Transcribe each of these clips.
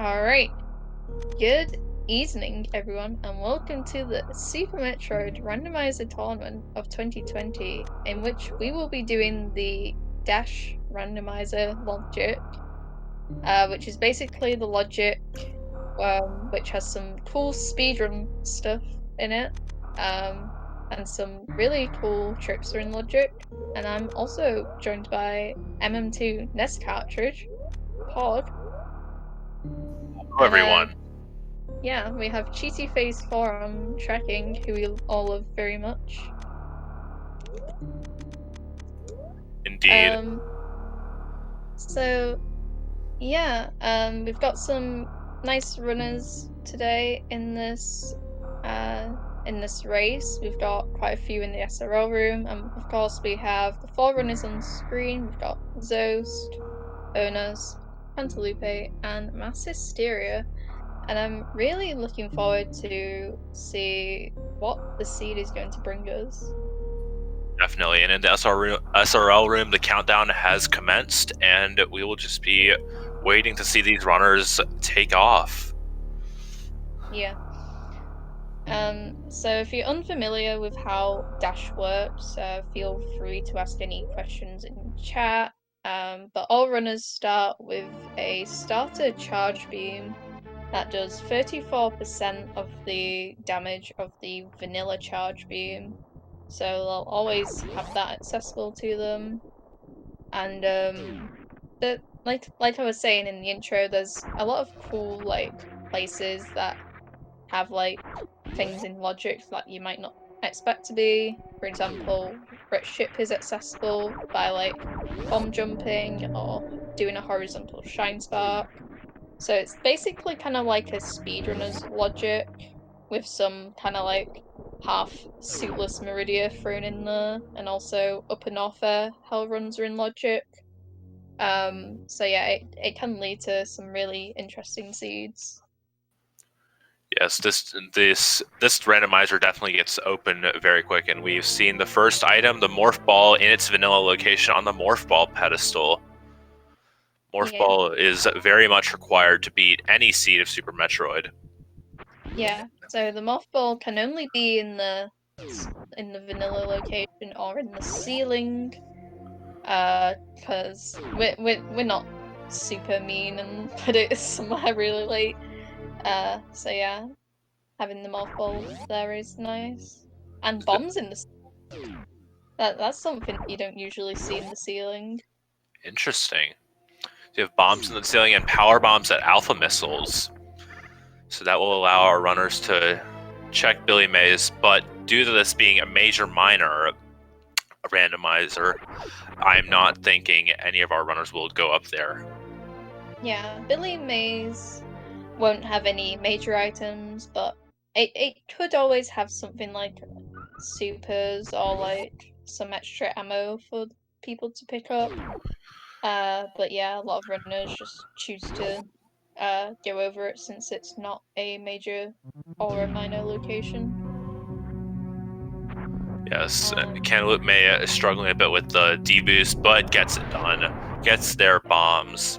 Alright, good evening everyone, and welcome to the Super Metroid Randomizer Tournament of 2020, in which we will be doing the Dash Randomizer logic, which is basically the logic which has some cool speedrun stuff in it, and some really cool tricks are in logic. And I'm also joined by MM2 NES cartridge, Pod. Hello, And everyone. yeah, we have Cheaty Face Forum tracking, who we all love very much. Indeed. So yeah, we've got some nice runners today in this race. We've got quite a few in the SRL room, and of course we have the four runners on screen. We've got Zost, Owners, Cantaloupe, and Mass Hysteria. And I'm really looking forward to see what the seed is going to bring us. Definitely. And in the SRL room, the countdown has commenced, and we will just be waiting to see these runners take off. Yeah. So if you're unfamiliar with how Dash works, feel free to ask any questions in chat. But all runners start with a starter charge beam that does 34% of the damage of the vanilla charge beam. So they'll always have that accessible to them. And but like I was saying in the intro, there's a lot of cool places that have things in logic that you might not expect to be. For example, Rich Ship is accessible by bomb jumping or doing a horizontal shine spark. So it's basically kind of like a speedrunner's logic with some kind of half suitless Meridia thrown in there, and also Upper North Air Hell runs are in logic. So yeah, it can lead to some really interesting seeds. Yes, this randomizer definitely gets open very quick, and we've seen the first item, the Morph Ball, in its vanilla location on the Morph Ball pedestal. Morph Yeah. Ball is very much required to beat any seed of Super Metroid. Yeah, so the mothball can only be in the vanilla location or in the ceiling, because we're not super mean and put it somewhere really late. So yeah, having the mothball there is nice, and bombs in the that's something you don't usually see in the ceiling. Interesting. You have bombs in the ceiling and power bombs at alpha missiles. So that will allow our runners to check Billy Mays, but due to this being a major minor randomizer, I'm not thinking any of our runners will go up there. Yeah, Billy Mays won't have any major items, but it could always have something like supers or some extra ammo for people to pick up. But yeah, a lot of runners just choose to go over it since it's not a major or a minor location. Yes, Cantaloupe May is struggling a bit with the D-boost, but gets it done. Gets their bombs.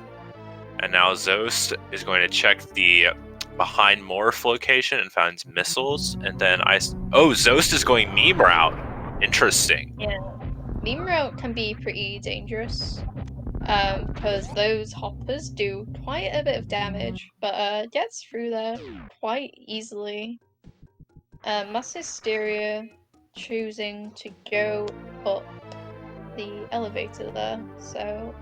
And now Zost is going to check the behind Morph location and finds missiles. And then Zost is going meme route. Interesting. Yeah, meme route can be pretty dangerous. Because those hoppers do quite a bit of damage, but gets through there quite easily. Mass Hysteria choosing to go up the elevator there, so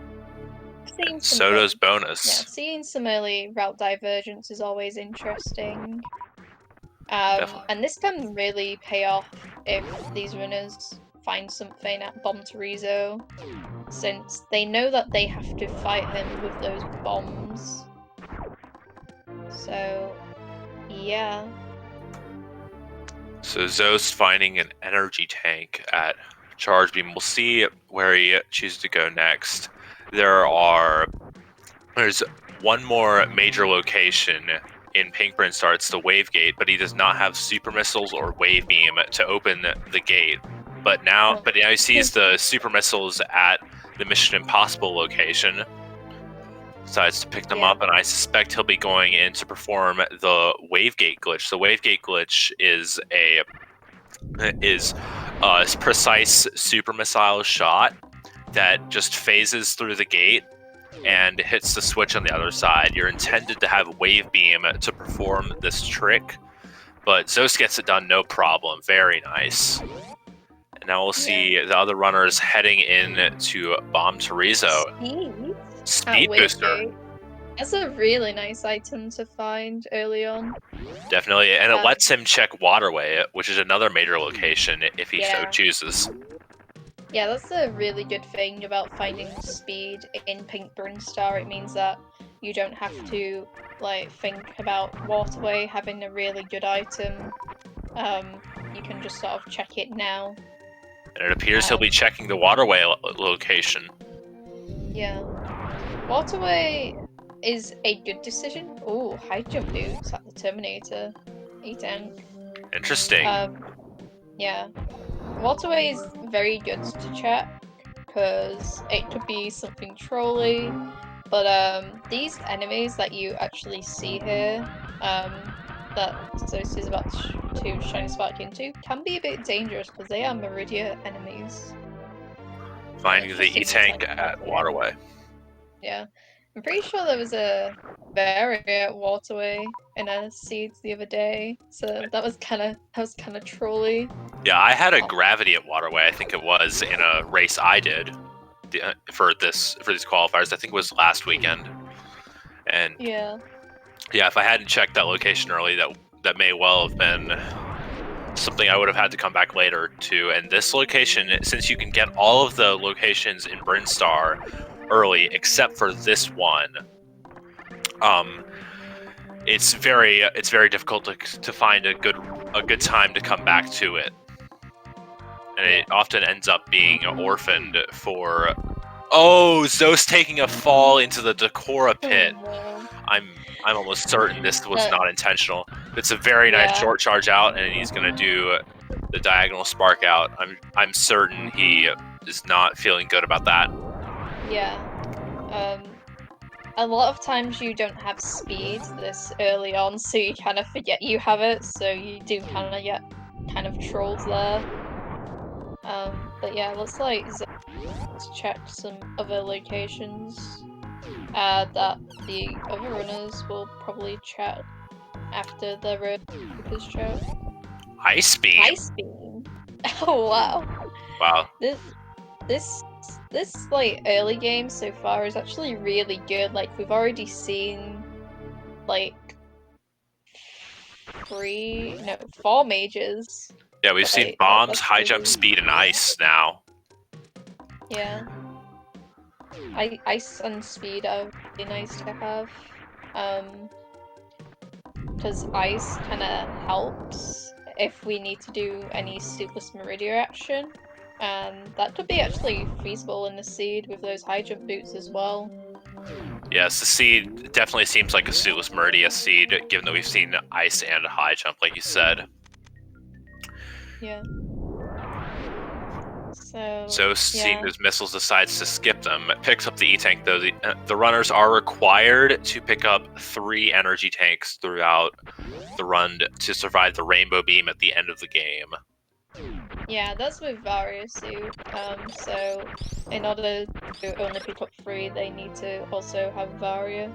seeing some Soto's yeah, bonus. seeing some early route divergence is always interesting. Definitely. And this can really pay off if these runners find something at Bomb Torizo, since they know that they have to fight him with those bombs. So, yeah. So Zost finding an energy tank at Charge Beam. We'll see where he chooses to go next. There's one more major location in Pinkburn starts the Wavegate, but he does not have super missiles or wave beam to open the gate. But now he sees the super missiles at the Mission Impossible location. decides to pick them Yeah. up, and I suspect he'll be going in to perform the Wavegate Glitch. The Wavegate Glitch is a precise super missile shot that just phases through the gate and hits the switch on the other side. You're intended to have Wave Beam to perform this trick, but Zeus gets it done no problem. Very nice. And now we'll see the other runners heading in to bomb Torizo. Speed booster. Wavegate. That's a really nice item to find early on. Definitely, and it lets him check Waterway, which is another major location if he so chooses. Yeah, that's a really good thing about finding speed in Pink Brinstar. It means that you don't have to like think about Waterway having a really good item. You can just sort of check it now. And it appears he'll be checking the Waterway location. Yeah. Waterway is a good decision. Oh, high jump boots at the Terminator. E-tank. Interesting. Yeah. Waterway is very good to check, because it could be something trolly, but these enemies that you actually see here, that Zeus is about to shine a spark into, can be a bit dangerous because they are Meridia enemies. Finding the E-tank at Waterway. Yeah. I'm pretty sure there was a barrier at Waterway in a seeds the other day, so that was kind of trolly. Yeah, I had a gravity at Waterway. I think it was in a race I did for these qualifiers. I think it was last weekend. And yeah, if I hadn't checked that location early, that may well have been something I would have had to come back later to. And this location, since you can get all of the locations in Brinstar early except for this one, it's very difficult to find a good time to come back to it, and it often ends up being orphaned for. Oh, Zeus taking a fall into the Decora pit. I'm almost certain this was not intentional. It's a very nice short charge out, and he's gonna do the diagonal spark out. I'm certain he is not feeling good about that. Yeah. A lot of times you don't have speed this early on, so you kind of forget you have it, so you do kind of get kind of trolled there. But yeah, let's check some other locations that the other runners will probably chat after the road chat. Ice Beam. Ice Beam. Oh wow. Wow. This like early game so far is actually really good. Like we've already seen like 4 mages. Yeah, we've seen bombs, high jump, speed, and ice now. Yeah. Ice and speed are really nice to have. Because ice kind of helps if we need to do any Suitless Meridia action. That could be actually feasible in the seed with those high jump boots as well. Yes, the seed definitely seems like a Suitless Meridia seed, given that we've seen ice and high jump, like you said. Yeah. So seeing those missiles, decides to skip them. Picks up the E-tank, though. The runners are required to pick up 3 energy tanks throughout the run to survive the rainbow beam at the end of the game. Yeah, that's with Varia suit. So in order to only pick up 3, they need to also have Varia.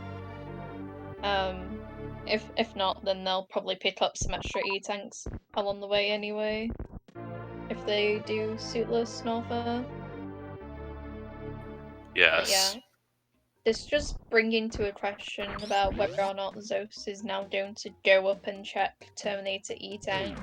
If not, then they'll probably pick up some extra E-tanks along the way anyway. If they do Suitless Norther. Yes. But yeah. This just bringing to a question about whether or not Zeus is now going to go up and check Terminator E-tank.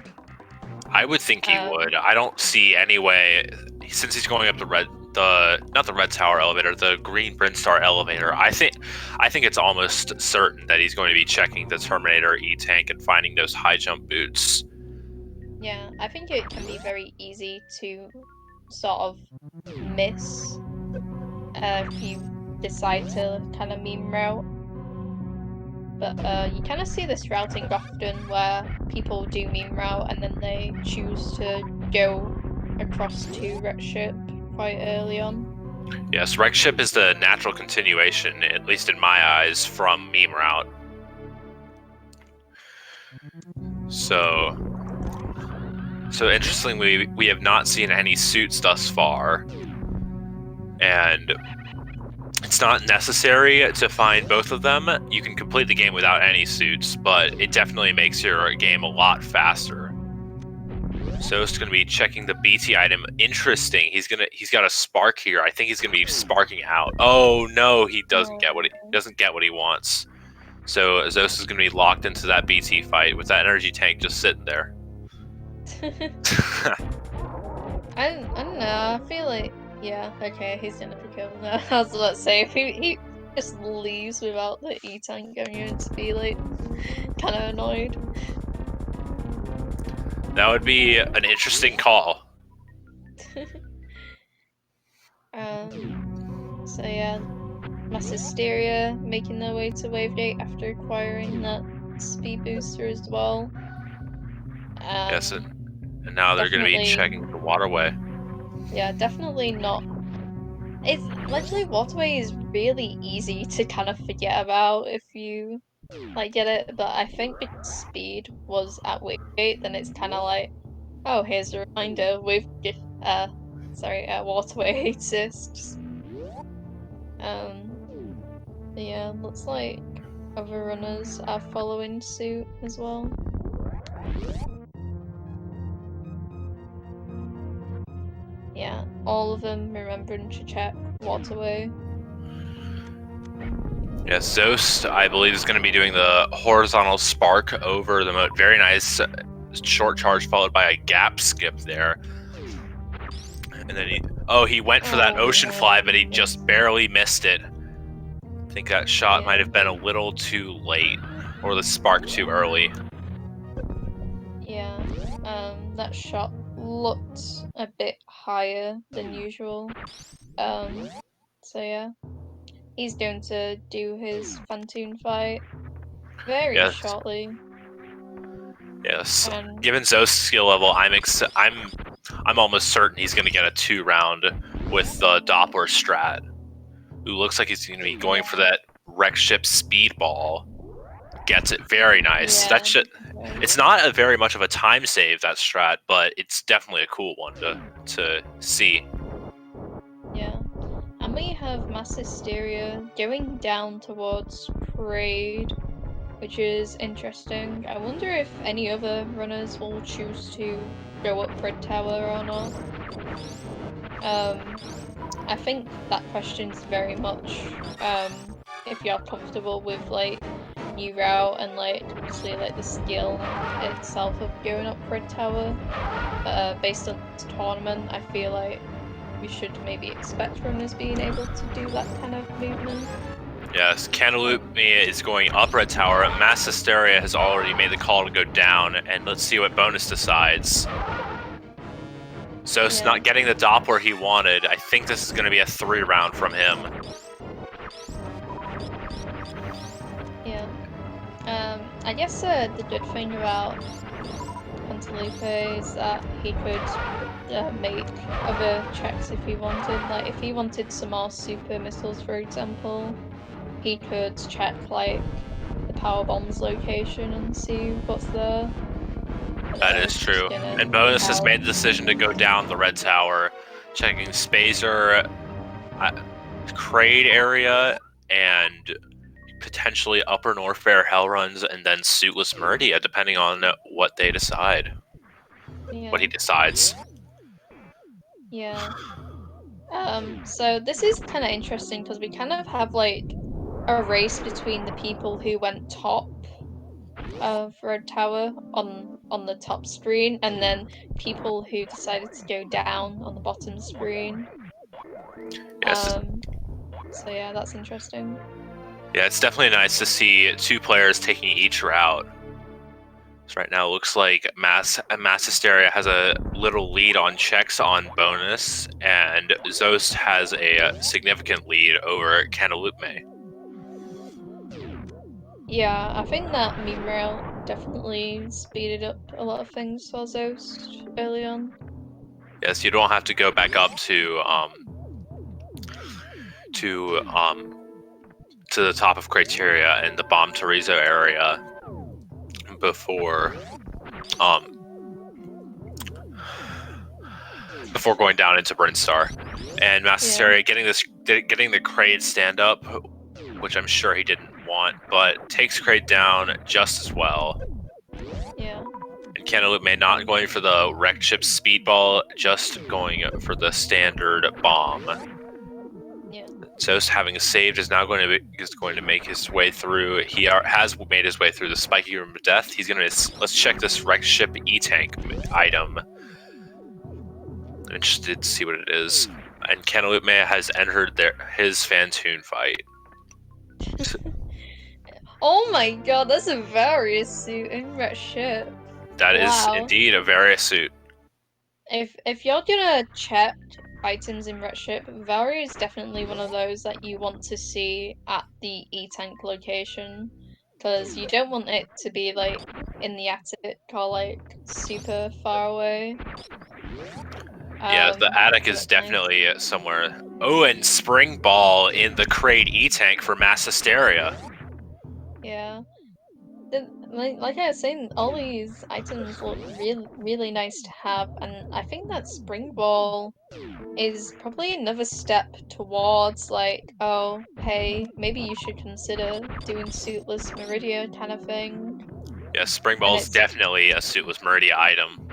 I would think he would. I don't see any way, since he's going up not the Red Tower elevator, the Green Brinstar elevator. I think it's almost certain that he's going to be checking the Terminator E-tank and finding those high jump boots. Yeah, I think it can be very easy to sort of miss if you decide to kind of meme route. But you kind of see this routing often where people do meme route and then they choose to go across to Red Ship quite early on. Yes, Wreck Ship is the natural continuation, at least in my eyes, from Meme Route. So interestingly, we have not seen any suits thus far, and it's not necessary to find both of them. You can complete the game without any suits, but it definitely makes your game a lot faster. So it's going to be checking the BT item. Interesting. He's got a spark here. I think he's going to be sparking out. Oh no, he doesn't get what he wants. So Zeus is going to be locked into that BT fight with that energy tank just sitting there. I don't know. I feel like, yeah, okay, he's gonna be killed now. I was about to say, if he just leaves without the E-tank going in to be like kind of annoyed. That would be an interesting call. So yeah, Mass Hysteria making their way to Wavegate after acquiring that speed booster as well. Yes, and now they're going to be checking the waterway. Yeah, definitely not. It's literally waterway is really easy to kind of forget about if you like get it, but I think because speed was at Wavegate, then it's kind of like, oh, here's a reminder with waterway exists. Yeah, looks like other runners are following suit as well. Yeah, all of them remembering to check waterway. Yes, Zost, I believe, is going to be doing the horizontal spark over the moat. Very nice short charge followed by a gap skip there. And then he went for that ocean fly, but he just barely missed it. I think that shot might have been a little too late, or the spark too early. Yeah, that shot looked a bit higher than usual. So yeah, he's going to do his Fantoon fight very shortly. Yes. Given Zo's skill level, I'm almost certain he's going to get a 2-round with the Doppler strat. Who looks like he's going to be going for that Wreck Ship speedball. Gets it. Very nice. That shit. It's not a very much of a time save, that strat, but it's definitely a cool one to see. Yeah. And we have Mass Hysteria going down towards Parade, which is interesting. I wonder if any other runners will choose to go up Red Tower or not. I think that question's very much if you're comfortable with like new route and like obviously like the skill itself of going up Red Tower. Based on this tournament, I feel like we should maybe expect runners being able to do that kind of movement. Yes, Cantaloupe is going up Red Tower. Mass Hysteria has already made the call to go down, and let's see what Bonus decides. So it's not getting the Doppler he wanted. I think this is going to be a 3-round from him. Yeah. I guess the good thing about Cantaloupe is that he could make other checks if he wanted. Like, if he wanted some more super missiles, for example, he could check, like, the power bomb's location and see what's there. That is true. And Bonus has made the decision to go down the Red Tower, checking Spazer, Crade area, and potentially Upper North Fair Hell Runs, and then Suitless Meridia, depending on what they decide. Yeah. What he decides. Yeah. So this is kind of interesting because we kind of have like a race between the people who went top of Red Tower on the top screen, and then people who decided to go down on the bottom screen. Yes. So yeah, that's interesting. Yeah, it's definitely nice to see 2 players taking each route. So right now it looks like Mass Hysteria has a little lead on checks on Bonus, and Zost has a significant lead over Cantaloupe. Yeah, I think that meme rail definitely speeded up a lot of things for Zost early on. Yes, you don't have to go back up to to the top of Criteria and the Bomb Torizo area before going down into Brinstar. And Hysteria getting the Kraid stand up, which I'm sure he didn't want, but takes Kraid down just as well. Yeah. And Cantaloupe May not going for the wrecked ship speedball, just going for the standard bomb. Yeah. Zost, having saved, is now going to make his way through. He has made his way through the spiky room of death. He's going to let's check this wrecked ship E-tank item. I'm interested to see what it is. And Cantaloupe May has entered his Fantoon fight. Oh my god, that's a Various suit in wrecked ship. That is indeed a Various suit. If you're gonna check items in wrecked ship, Varia is definitely one of those that you want to see at the E-tank location, because you don't want it to be like in the attic or like super far away. Yeah, the attic is definitely somewhere. Oh, and Spring Ball in the Kraid E-tank for Mass Hysteria. Yeah. Like I was saying, all these items look really nice to have, and I think that Spring Ball is probably another step towards like, oh, hey, maybe you should consider doing suitless Meridia kind of thing. Yeah, Spring Ball is definitely a suitless Meridia item.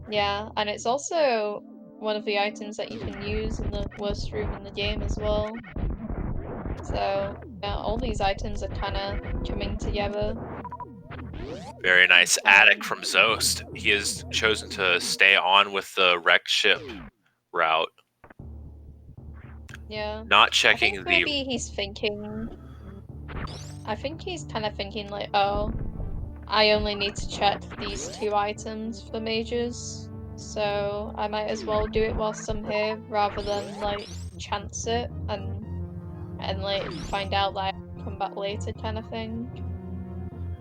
Yeah, and it's also one of the items that you can use in the worst room in the game as well. So, yeah, all these items are kind of coming together. Very nice attic from Zost. He has chosen to stay on with the wrecked ship route. Yeah. Not checking the... Maybe he's thinking... I think he's kind of thinking like, oh, I only need to check these 2 items for the mages, so I might as well do it whilst I'm here rather than like chance it and like find out that I come back later kind of thing.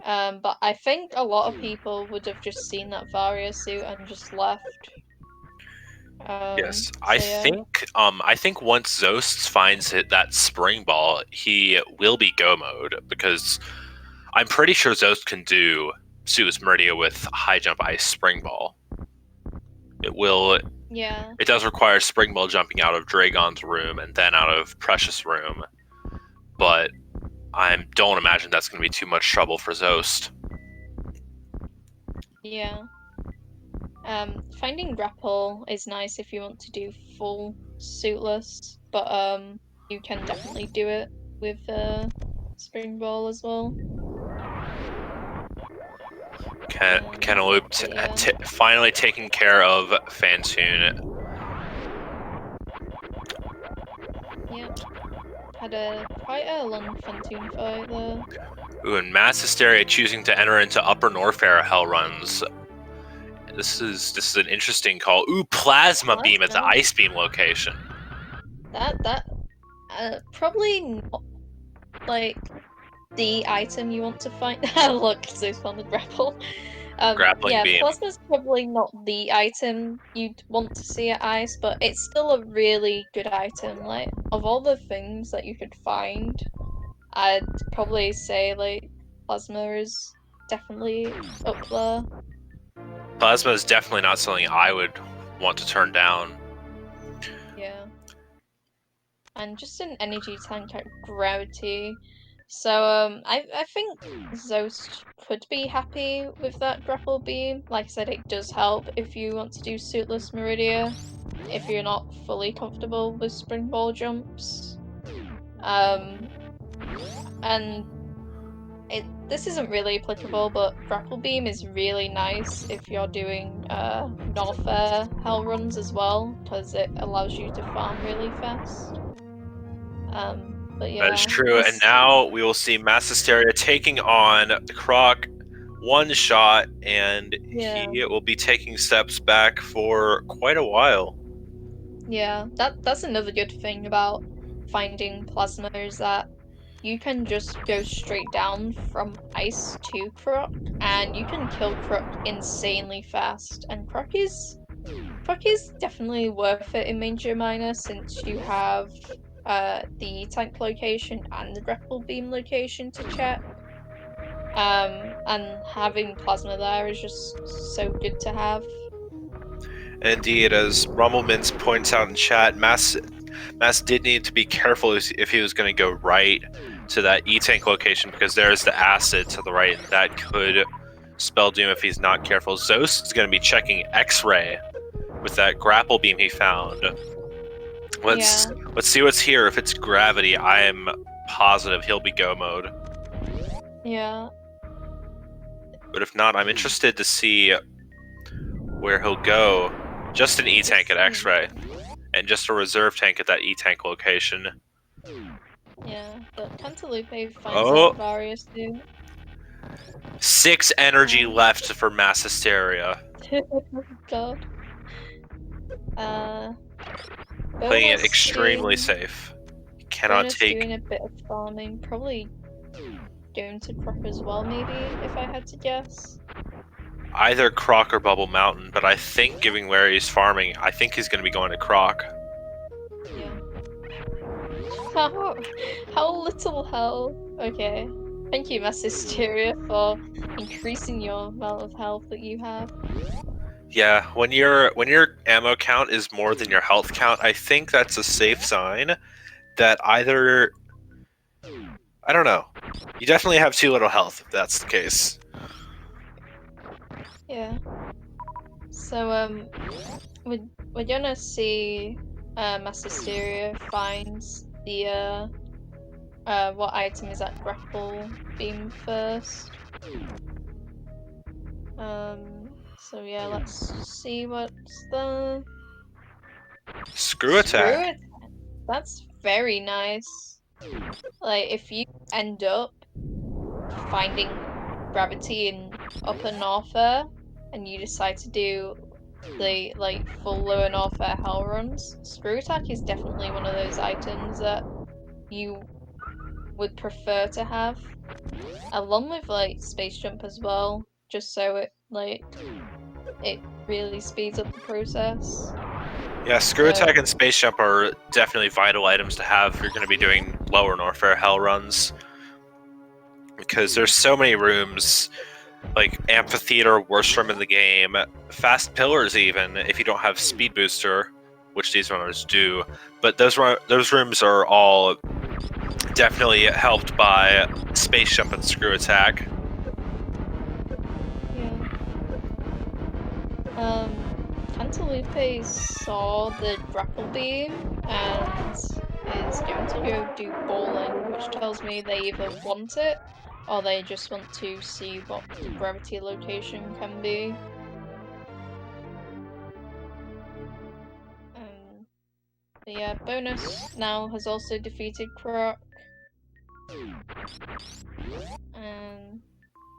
But I think a lot of people would have just seen that Varia suit and just left. Yes, I think once Zost finds that Spring Ball, he will be go mode, because I'm pretty sure Zost can do Suitless Meridia with High Jump Ice Spring Ball. It will. Yeah. It does require Spring Ball jumping out of Dragon's room and then out of Precious room, but I don't imagine that's going to be too much trouble for Zost. Yeah. Finding grapple is nice if you want to do full suitless, but you can definitely do it with Spring Ball as well. Cantaloupe finally taking care of Fantoon. Yep. Had quite a long Fantoon fight there. Ooh, and Mass Hysteria choosing to enter into Upper Norfair Hell runs. This is an interesting call. Ooh, Plasma Beam at the Ice Beam location. That probably not like the item you want to find. Look, Zeus found the grapple. Grappling beam. Plasma's probably not the item you'd want to see at Ice, but it's still a really good item. Like, of all the things that you could find, I'd probably say like Plasma is definitely up there. Plasma is definitely not something I would want to turn down. Yeah. And just an energy tank at Gravity. So I think Zost could be happy with that grapple beam. Like I said, it does help if you want to do suitless Meridia, if you're not fully comfortable with Spring Ball jumps. And this isn't really applicable, but grapple beam is really nice if you're doing Norfair Hell runs as well, because it allows you to farm really fast. But yeah, that is true, and now we will see Mass Hysteria taking on Croc one shot, and he will be taking steps back for quite a while. Yeah, that's another good thing about finding Plasma, is that you can just go straight down from Ice to Croc, and you can kill Croc insanely fast. And Croc is definitely worth it in Major Minor, since you have the tank location and the grapple beam location to check. And having plasma there is just so good to have. Indeed, as Rummelmans points out in chat, Mass did need to be careful if he was going to go right to that E-tank location, because there's the acid to the right, and that could spell doom if he's not careful. Zeus is going to be checking X-ray with that grapple beam he found. Let's see what's here. If it's gravity, I am positive he'll be go mode. Yeah. But if not, I'm interested to see where he'll go. Just an E-tank at X-ray, and just a reserve tank at that E-tank location. Yeah, but Cantaloupe finds out Various soon. 6 energy left for Mass Hysteria. God. Playing it extremely safe. Cannot take. Doing a bit of farming, probably going to Croc as well, maybe, if I had to guess. Either Croc or Bubble Mountain, but I think given where he's farming, I think he's going to be going to Croc. Yeah. How little health? Okay. Thank you, Mass Hysteria, for increasing your amount of health that you have. Yeah, when your ammo count is more than your health count, I think that's a safe sign that either, I don't know, you definitely have too little health if that's the case. Yeah. So we're gonna see Mass Hysteria finds the what item is that grapple beam first. So yeah, let's see what's the Screw attack. That's very nice. Like, if you end up finding gravity in Upper Norfair and you decide to do the full Lower Norfair hell runs, Screw Attack is definitely one of those items that you would prefer to have, along with Space Jump as well, just so it really speeds up the process. Yeah, Screw Attack and Space Jump are definitely vital items to have if you're going to be doing Lower Norfair hell runs, because there's so many rooms, like Amphitheater, worst room in the game, Fast Pillars even, if you don't have Speed Booster, which these runners do, but those rooms are all definitely helped by Space Jump and Screw Attack. Yeah. Cantaloupe saw the grapple beam and is going to go do bowling, which tells me they either want it or they just want to see what the gravity location can be. But yeah, Bonus now has also defeated Croc.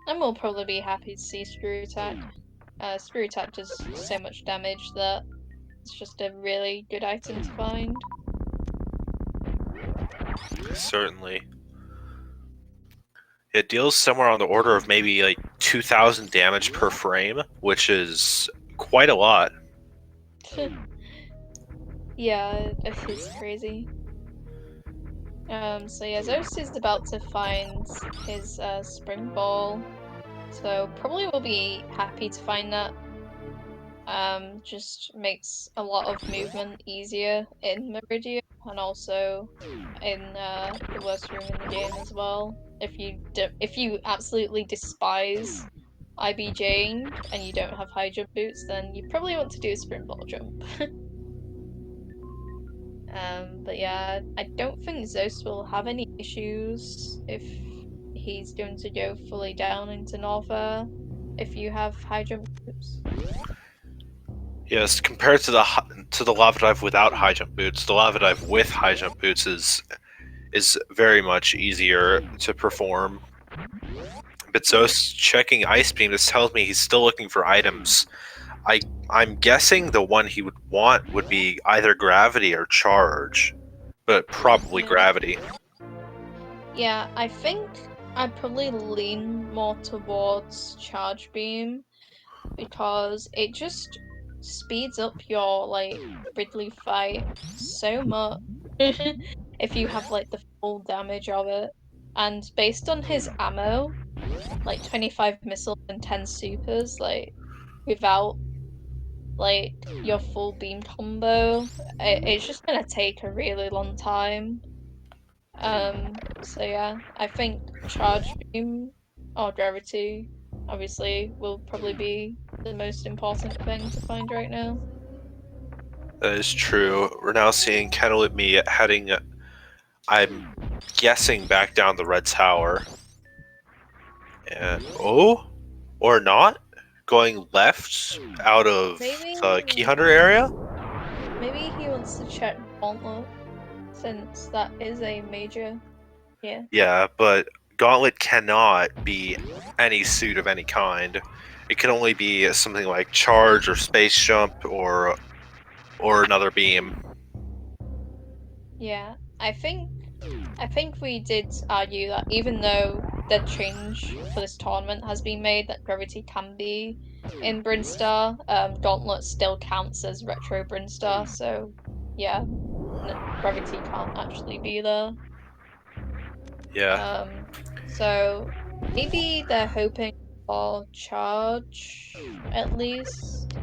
And we'll probably be happy to see Screw Attack. Screw Attack does so much damage that it's just a really good item to find. Certainly. It deals somewhere on the order of maybe like 2,000 damage per frame, which is quite a lot. Yeah, it is crazy. So yeah, Zeus is about to find his spring ball, so probably will be happy to find that. Just makes a lot of movement easier in Meridian and also in the worst room in the game as well. If you absolutely despise IBJing and you don't have high jump boots, then you probably want to do a sprint ball jump. But yeah, I don't think Zeus will have any issues if he's going to go fully down into Norfair if you have high jump boots. Yes, compared to the lava dive without high jump boots, the lava dive with high jump boots is very much easier to perform. But Zeus checking Ice Beam, this tells me he's still looking for items. I'm guessing the one he would want would be either Gravity or Charge, but probably Gravity. Yeah, I think I'd probably lean more towards Charge Beam because it just speeds up your Ridley Fight so much. if you have like the full damage of it. And based on his ammo, like 25 missiles and 10 supers, like without like your full beam combo, it's just gonna take a really long time. So yeah, I think charge beam or gravity obviously will probably be the most important thing to find right now. That is true. We're now seeing Kennelit me heading, I'm guessing, back down the red tower. And or not, going left out of Maybe the Key Hunter area. maybe he wants to check Gauntlet since that is a major. Yeah. Yeah, but Gauntlet cannot be any suit of any kind. It can only be something like Charge or Space Jump or another beam. Yeah. I think we did argue that even though the change for this tournament has been made that Gravity can be in Brinstar, Gauntlet still counts as Retro Brinstar, so yeah, Gravity can't actually be there. Yeah. So maybe they're hoping for Charge at least.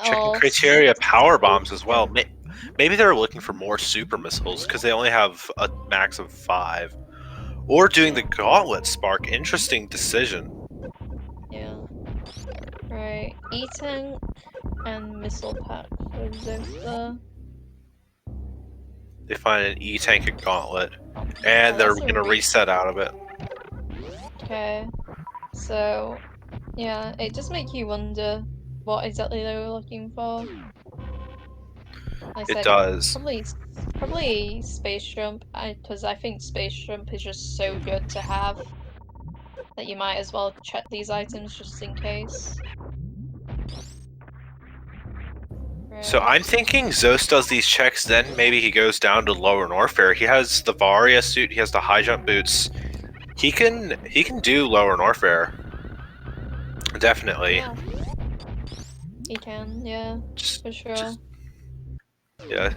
Checking Or criteria power bombs as well. Space Maybe they're looking for more super missiles because they only have a max of 5. Or doing the Gauntlet Spark. Interesting decision. Yeah. Right. E-Tank and Missile Pack for Zosa. They find an E-Tank and Gauntlet. Oh, And they're that's a going to reset out of it. Okay. So, yeah, it just makes you wonder what exactly they were looking for. Like I It said, does. probably Space Jump, because I think Space Jump is just so good to have that you might as well check these items just in case. So Right. I'm thinking Zos does these checks, then maybe he goes down to lower Norfair. He has the Varia suit, he has the high jump boots. He can do lower Norfair. Definitely. Yeah. He can, yeah, Just, for sure. just yeah.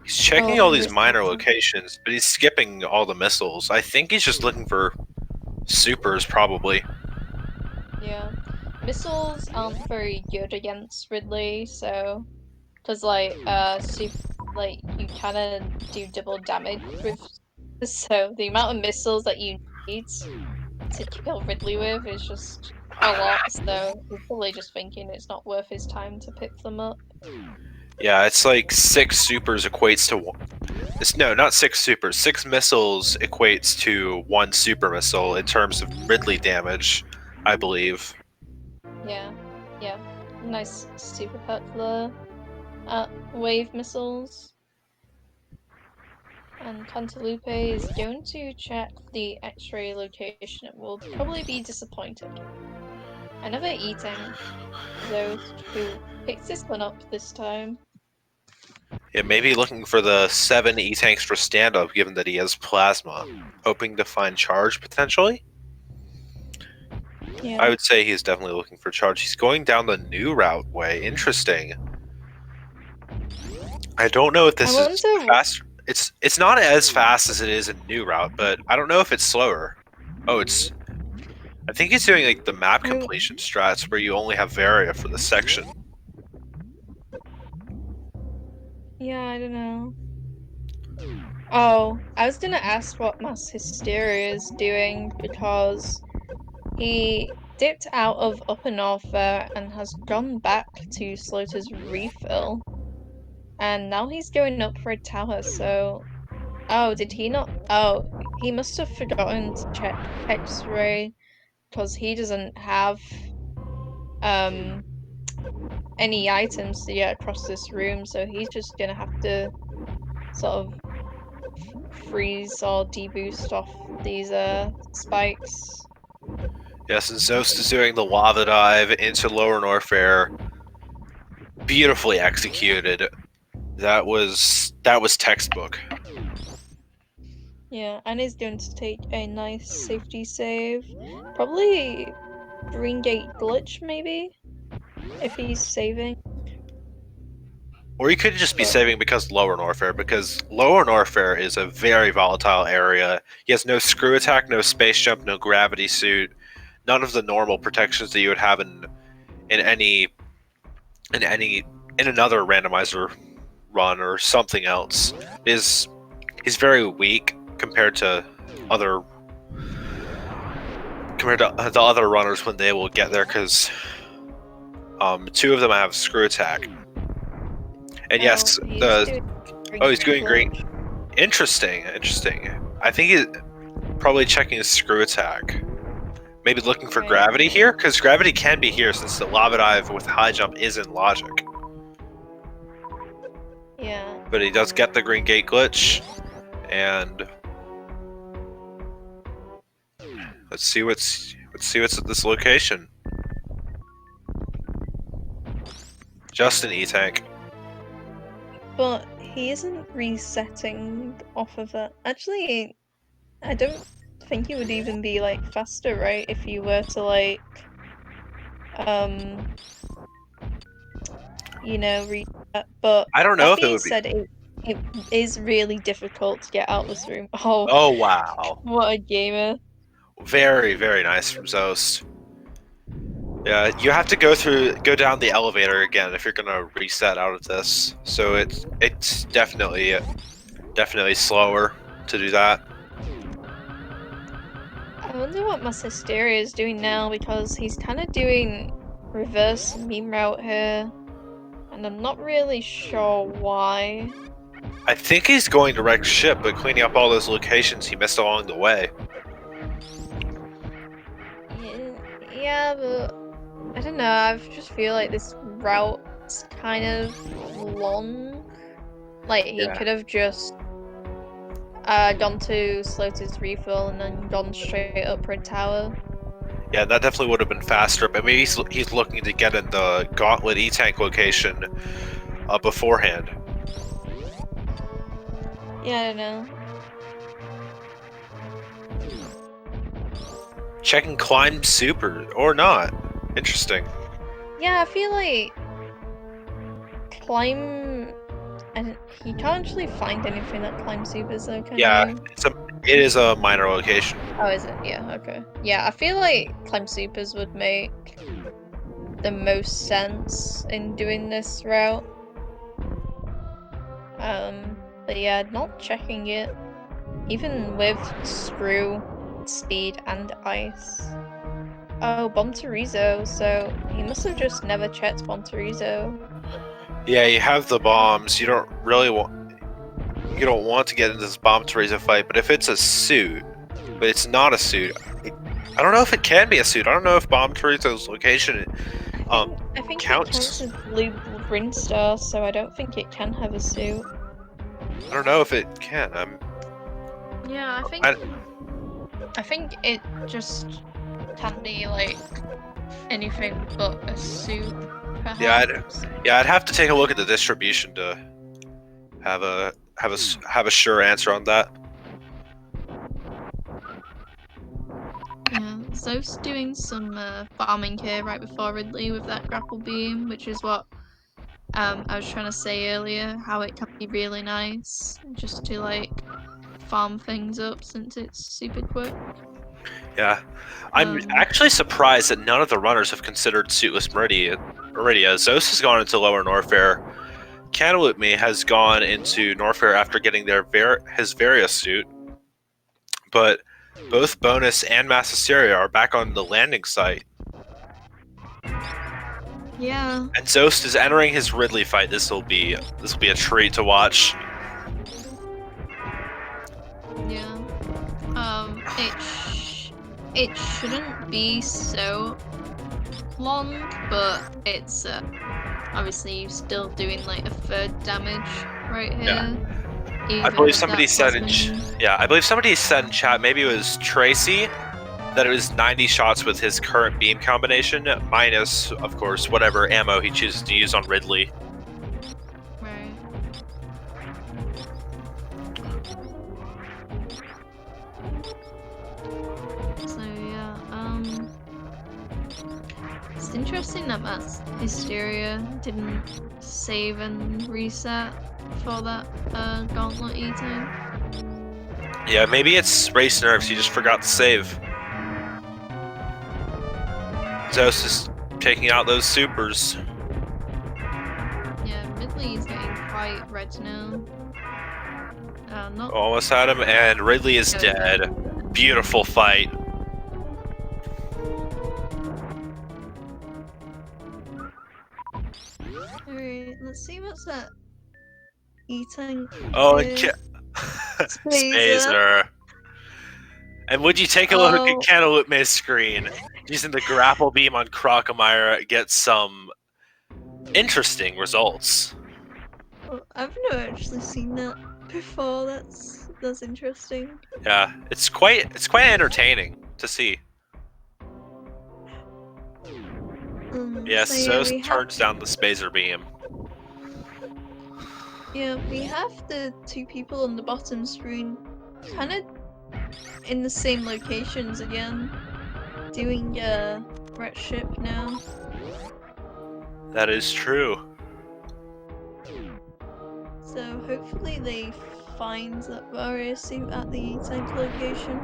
He's checking Oh, all these Missile minor Pack. locations, but he's skipping all the missiles. I think he's just looking for supers, probably. Yeah. Missiles aren't very good against Ridley, so because like you kind of do double damage with, so the amount of missiles that you need to kill Ridley with is just a lot. So he's probably just thinking it's not worth his time to pick them up. Yeah, it's like 6 supers equates to no, not 6 supers. 6 missiles equates to 1 super missile in terms of Ridley damage, I believe. Yeah, yeah, nice super perk there. Wave missiles. And Cantaloupe is going to check the X-ray location. It will probably be disappointed. Another E-Tank, those who picked this one up this time. Yeah, maybe looking for the 7 E-Tanks for stand-up, given that he has plasma. Hoping to find charge, potentially? Yeah. I would say he's definitely looking for charge. He's going down the new route way. Interesting. I don't know if this is faster. It's not as fast as it is in new route, but I don't know if it's slower. Oh, it's... I think he's doing like the map completion strats where you only have Varia for the section. Yeah, I don't know. Oh, I was gonna ask what Mass Hysteria is doing because he dipped out of Upper Norfair and has gone back to Slaughter's refill. And now he's going up for a tower, so... Oh, did he not? Oh, he must have forgotten to check X-ray because he doesn't have any items to get across this room, so he's just gonna have to sort of freeze or deboost off these spikes. Yes, and Zost is doing the lava dive into lower Norfair. Beautifully executed. That was textbook. Yeah, and he's going to take a nice safety save. Probably Wavegate Glitch, maybe? If he's saving. Or you could just be saving because Lower Norfair, because Lower Norfair is a very volatile area. He has no screw attack, no space jump, no gravity suit, none of the normal protections that you would have in another randomizer run or something else. He's very weak compared to the other runners when they will get there, because two of them have screw attack. And yes, he's doing great. Interesting. I think he's probably checking his screw attack. Maybe looking for gravity here, because gravity can be here since the lava dive with high jump is in logic. Yeah. But he does get the green gate glitch, and let's see what's at this location. Just an E-tank. But he isn't resetting off of that. Actually, I don't think it would even be like faster, right? If you were to like, reset. But I don't know if it being would be. said, it is really difficult to get out of this room. Oh wow! What a gamer! Very, very nice from Zost. Yeah, you have to go down the elevator again if you're gonna reset out of this. So it's definitely slower to do that. I wonder what my Hysteria is doing now, because he's kind of doing reverse meme route here, and I'm not really sure why. I think he's going direct ship, but cleaning up all those locations he missed along the way. Yeah, but I don't know. I just feel like this route's kind of long. Like he could have just gone to Sloter's refill and then gone straight up Red Tower. Yeah, that definitely would have been faster, but maybe he's looking to get in the Gauntlet E-Tank location beforehand. Yeah, I don't know. Checking climb super or not. Interesting. Yeah, I feel like climb, and he can't actually find anything that climb supers though, can you? It is a minor location. Oh, is it? Yeah, okay. Yeah, I feel like climb supers would make the most sense in doing this route. But yeah, not checking it, even with screw, speed, and ice. Oh, Bombterizo, so he must have just never checked Bombterizo. Yeah, you have the bombs. You don't want to get into this Bombterizo fight, but if it's a suit, but it's not a suit, I don't know if it can be a suit. I don't know if Bombterizo's location I think counts. It counts as blue ring star, so I don't think it can have a suit. I don't know if it can. Yeah, I think it just can be like anything but a suit, perhaps. I'd have to take a look at the distribution to have a sure answer on that. Yeah, Zo's doing some farming here right before Ridley with that grapple beam, which is what I was trying to say earlier, how it can be really nice just to like farm things up since it's super quick. Yeah, I'm actually surprised that none of the runners have considered suitless Meridia. Zos has gone into Lower Norfair. Cantaloupe Me has gone into Norfair after getting his Varia suit. But both Bonus and Mass Hysteria are back on the landing site. Yeah. And Zost is entering his Ridley fight. This will be a treat to watch. Yeah. It shouldn't be so long, but it's obviously still doing like a third damage right here. Yeah. I believe somebody said in chat, maybe it was Tracy, that it was 90 shots with his current beam combination, minus, of course, whatever ammo he chooses to use on Ridley. Right. So yeah, it's interesting that Hysteria didn't save and reset for that gauntlet E-tank. Yeah, maybe it's race nerves. You just forgot to save. Zeus is taking out those supers. Yeah, Ridley is getting quite red now. Not Almost had him, and Ridley is dead. Beautiful fight. Alright, let's see what's that E-tank. Oh, and Spazer. And would you take a look at Cantaloupe's screen? Using the grapple beam on Crocomire, get some interesting results. Well, I've never actually seen that before. That's interesting. Yeah, it's quite entertaining to see. Yes, so Zeus turns down the Spazer beam. Yeah, we have the two people on the bottom screen kind of in the same locations again, doing red ship now. That is true. So hopefully they find that barrier suit at the E-tank location.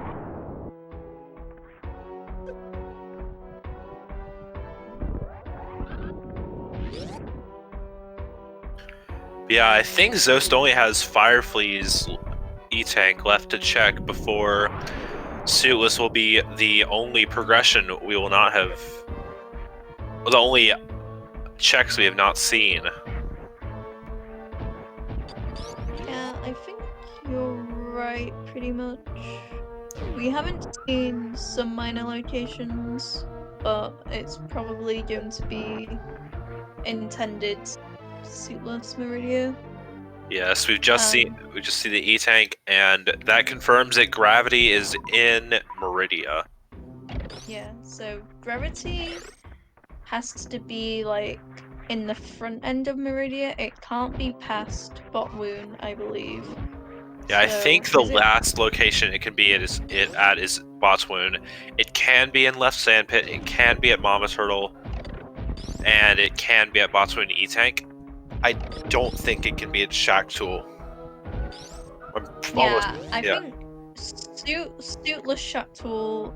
Yeah, I think Zost only has Fireflea's E-tank left to check before Suitless will be the only progression we will not have. Well, the only checks we have not seen. Yeah, I think you're right, pretty much. We haven't seen some minor locations, but it's probably going to be intended Suitless Meridia. Yes, we just see the E-tank, and that confirms that gravity is in Meridia. Yeah, so gravity has to be like in the front end of Meridia. It can't be past Botwoon, I believe. Yeah, I think the last location it can be is Botswoon. It can be in Left Sandpit, it can be at Mama Turtle, and it can be at Botswoon E-tank. I don't think it can be at Shack Tool. I think Suitless Shack Tool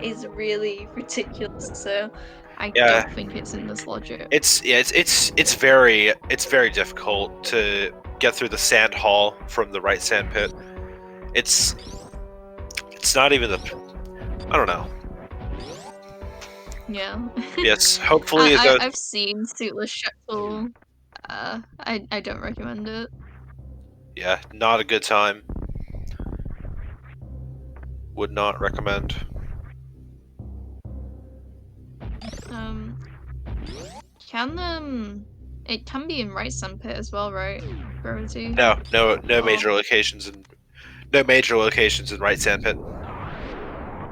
is really ridiculous, so I don't think it's in this logic. It's very difficult to get through the sand hall from the right sand pit. It's not even I don't know. Yeah. Yes, hopefully I've seen Suitless Shack Tool. I don't recommend it. Yeah, not a good time. Would not recommend. It can be in right sandpit as well, right? Gravity. No major locations in right sandpit.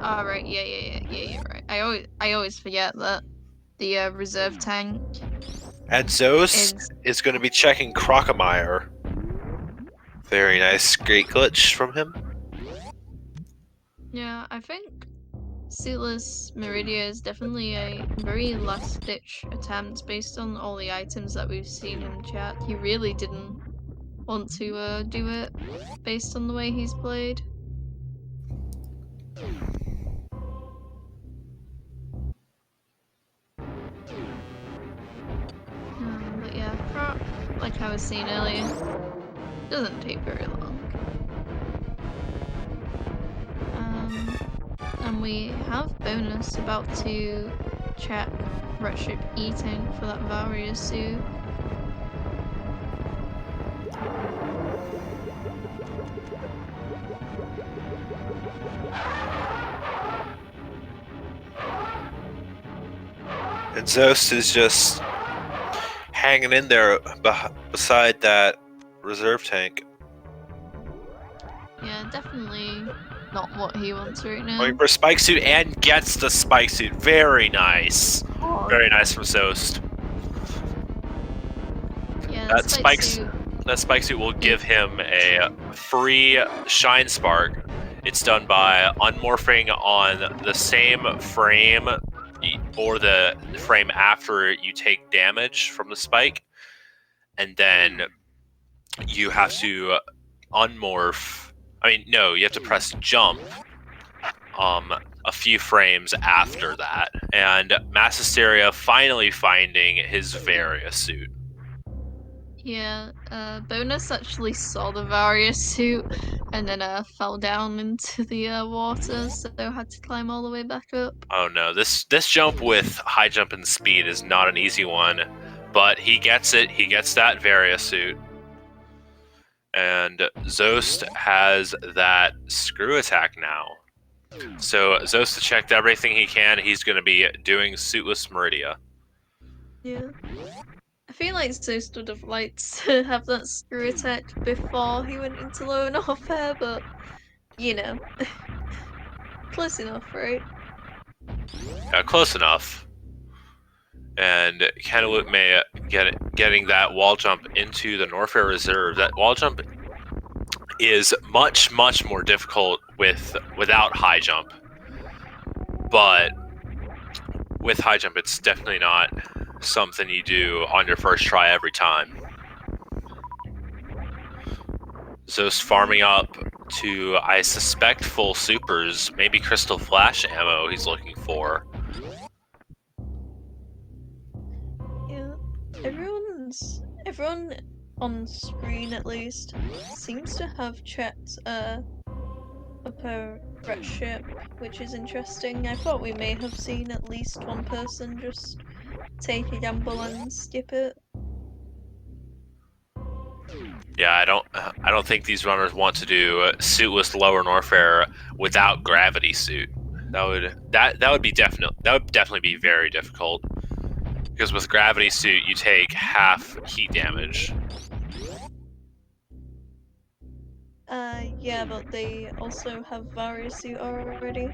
Oh right, yeah, you're right. I always forget that the reserve tank. And Zeus is going to be checking Crocomire. Very nice, great glitch from him. Yeah, I think Suitless Meridia is definitely a very last-ditch attempt based on all the items that we've seen in chat. He really didn't want to do it based on the way he's played. But yeah, Croc, like I was saying earlier, doesn't take very long. And we have bonus about to check Retship E-tank for that Varia suit. And Zeus is just hanging in there beside that reserve tank. Yeah, definitely not what he wants right now. Going for spike suit and gets the spike suit. Very nice. Oh. Very nice from Zeus. Yeah, that spike suit will give him a free Shine Spark. It's done by unmorphing on the same frame or the frame after you take damage from the spike, and then you have to unmorph. I mean, no, you have to press jump a few frames after that. And Mass Hysteria finally finding his Varia suit. Yeah, Bonus actually saw the Varia suit and then fell down into the water, so had to climb all the way back up. Oh no, this jump with high jump and speed is not an easy one, but he gets it. He gets that Varia suit. And Zost has that screw attack now. So Zost checked everything he can. He's going to be doing Suitless Meridia. Yeah. I feel like Zeus would have liked to have that screw attack before he went into low and off air, but you know, close enough, right? Yeah, close enough. And Kennewood may getting that wall jump into the Norfair Reserve. That wall jump is much more difficult without high jump, but with high jump, it's definitely not something you do on your first try every time. Zo's farming up to, I suspect, full supers, maybe Crystal Flash ammo he's looking for. Yeah, everyone on screen at least seems to have checked upper red ship, which is interesting. I thought we may have seen at least one person just take a gamble and skip it. Yeah, I don't think these runners want to do suitless lower Norfair without gravity suit. That would definitely be very difficult, because with gravity suit you take half heat damage. Yeah, but they also have Varia suit already.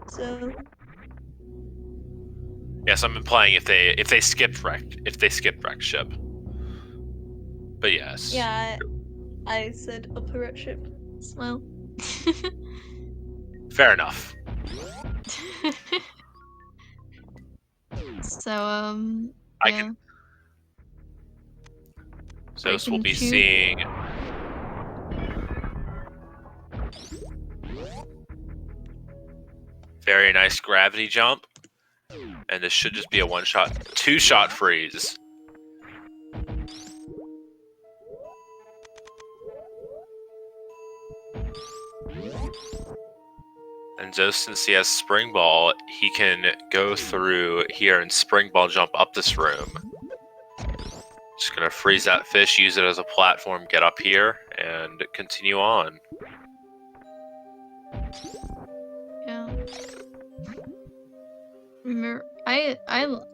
So Yes, I'm implying if they skipped wreck ship. But yes. yeah, I said upper red ship. Smile. Fair enough. So I yeah. can. So we'll be seeing. Very nice gravity jump. And this should just be a two-shot freeze. And Zost, since he has Spring Ball, he can go through here and Spring Ball jump up this room. Just gonna freeze that fish, use it as a platform, get up here, and continue on. Yeah.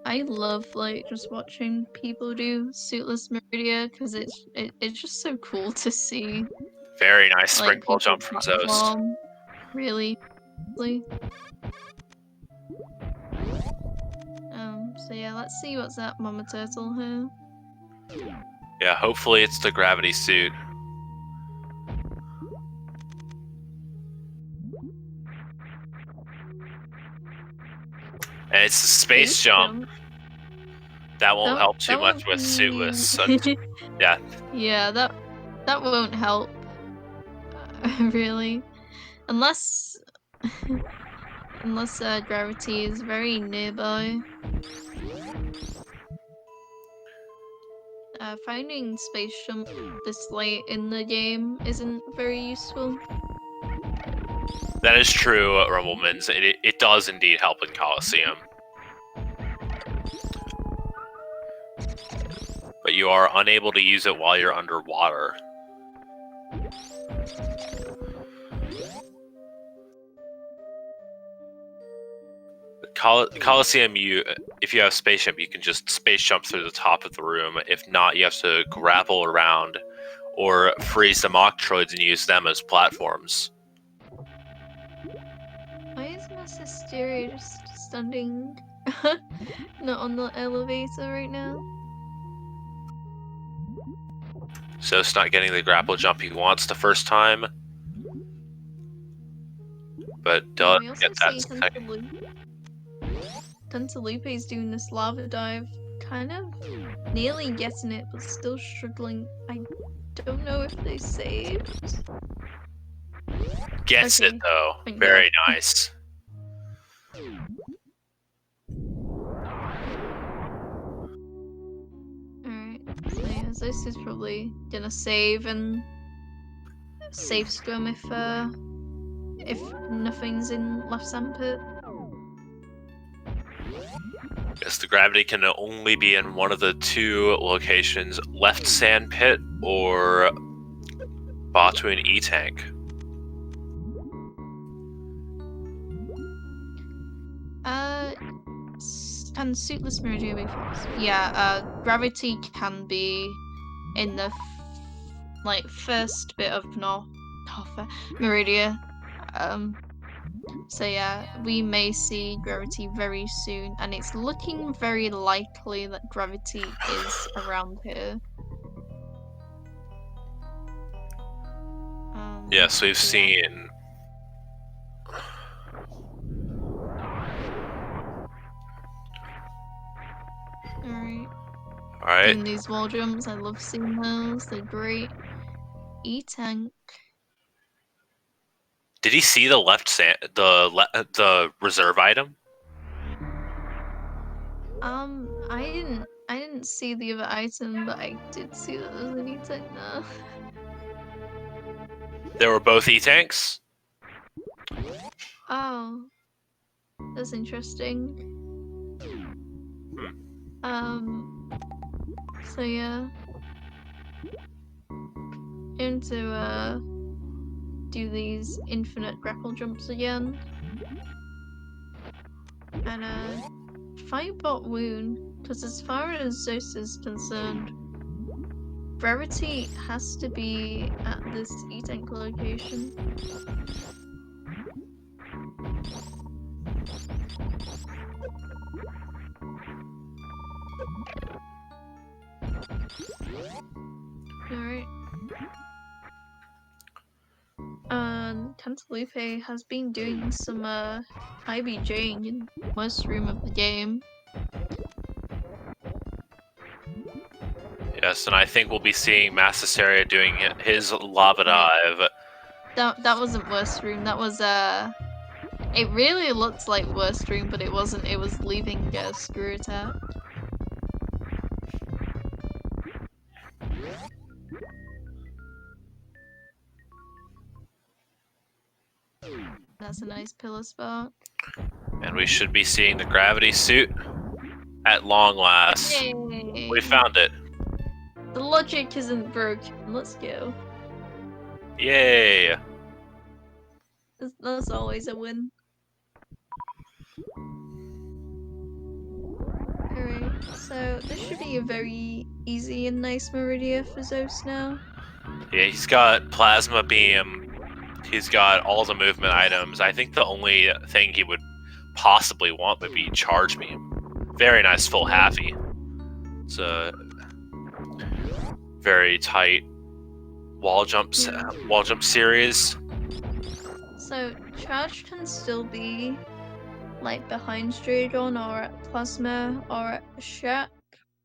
I love like just watching people do suitless Meridia because it's just so cool to see. Very nice Like, Spring Ball jump from Zost. Really. So yeah, let's see what's that Mama Turtle here. Yeah, hopefully it's the gravity suit. And it's a space jump. That won't help too much with suitless. Yeah. Yeah, that won't help. Really. Unless gravity is very nearby. Finding space jump this late in the game isn't very useful. That is true, Rumblemans. It does indeed help in Coliseum. But you are unable to use it while you're underwater. Coliseum, if you have space jump, you can just space jump through the top of the room. If not, you have to grapple around or freeze the Moctroids and use them as platforms. Why is Mass Hysteria just standing not on the elevator right now? So it's not getting the grapple jump he wants the first time. But does get that second. Tentalupe's doing this lava dive kind of nearly getting it, but still struggling. I don't know if they saved. Gets it Okay, though. thank Very God. nice. Alright, so yeah, this is probably gonna save and save scum if nothing's in left sandpit. Yes, the gravity can only be in one of the two locations, left sand pit or Batuan E-Tank. Can suitless Meridia be fixed? Yeah, gravity can be in the first bit of North Meridia. So yeah, we may see gravity very soon, and it's looking very likely that gravity is around here. Yes, we've so yeah. seen. Alright. Alright. Doing these wall jumps, I love seeing those. They're great. E-tank. Did he see the left sand, the reserve item? I didn't see the other item, but I did see that there's an E-tank there. There were both E-Tanks? Oh. That's interesting. So yeah. Going to do these infinite grapple jumps again. And Fightbot Wound, because as far as Zeus is concerned, gravity has to be at this E-tank location. Alright. Cantaloupe has been doing some IBJing in most room of the game. Yes, and I think we'll be seeing Hysteria doing his lava dive. That wasn't worst room. That was it really looked like worst room, but it wasn't. It was leaving screw attack. That's a nice pillar spot. And we should be seeing the gravity suit at long last. Yay. We found it. The logic isn't broken. Let's go. Yay! That's always a win. Alright, so this should be a very easy and nice Meridia for Zeus now. Yeah, he's got Plasma Beam. He's got all the movement items. I think the only thing he would possibly want would be Charge Beam. Very nice full halfy. It's a very tight wall jump series. So Charge can still be like behind Stragon or at Plasma or at Shack,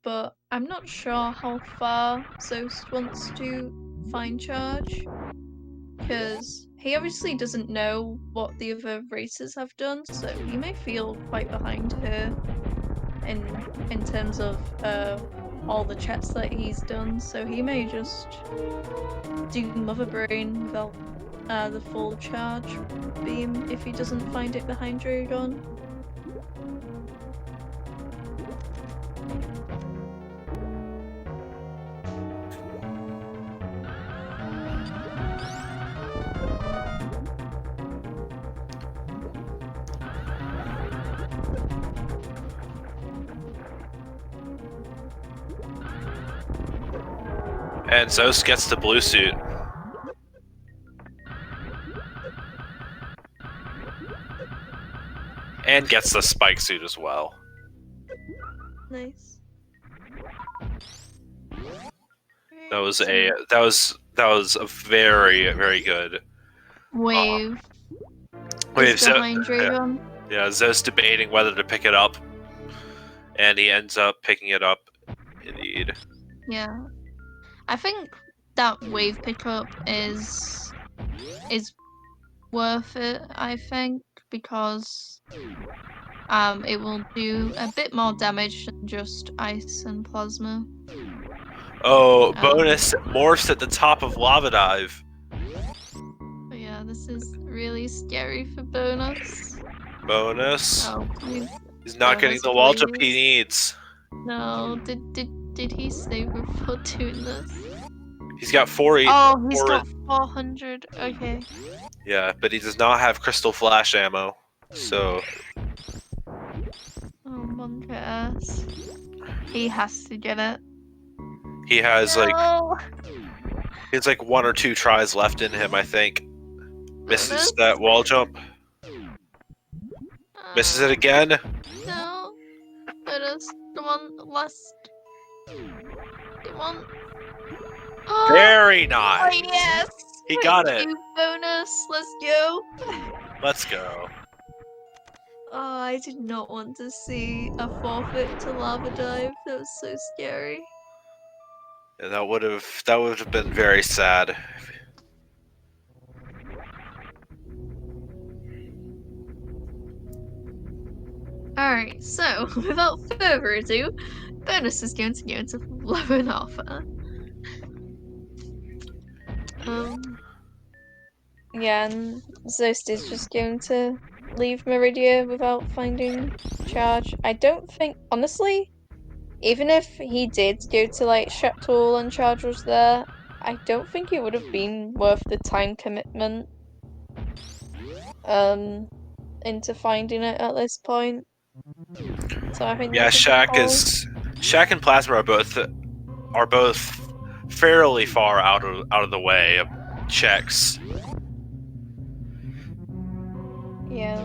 but I'm not sure how far Zeus wants to find Charge, because he obviously doesn't know what the other races have done, so he may feel quite behind her in terms of all the chats that he's done, so he may just do Mother Brain without the full charge beam if he doesn't find it behind Dragon. And Zeus gets the blue suit. And gets the spike suit as well. Nice. That was a very, very good wave. Wave Behind Dragon. Yeah, Zeus debating whether to pick it up. And he ends up picking it up, indeed. Yeah. I think that wave pickup is worth it, I think, because it will do a bit more damage than just ice and plasma. Oh, bonus morphs at the top of Lava Dive. But yeah, this is really scary for bonus. Bonus. Oh, please. He's not getting Bonus, the wall jump he please. needs. No, did he save before doing this? He's got 480. Oh, he's got 400. Okay. Yeah, but he does not have crystal flash ammo. So Oh, monk ass. He has to get it. he has No. he has like 1 or 2 tries left in him, I think. Misses Bonus. that wall jump. Misses it again. No. Bonus. Come on, last. Come on. Oh, Very nice. oh yes. He got it. Bonus. Let's go. Let's go. Oh, I did not want to see a forfeit to lava dive. That was so scary. Yeah, that would have been very sad. Alright, so without further ado, bonus is going to go into Lava and Alpha. Yeah, and Zost is just going to leave Meridia without finding charge. I don't think, honestly, even if he did go to like Sheptool and charge was there, I don't think it would have been worth the time commitment into finding it at this point. So I think Shaq and Plasma are both fairly far out of the way of checks. Yeah.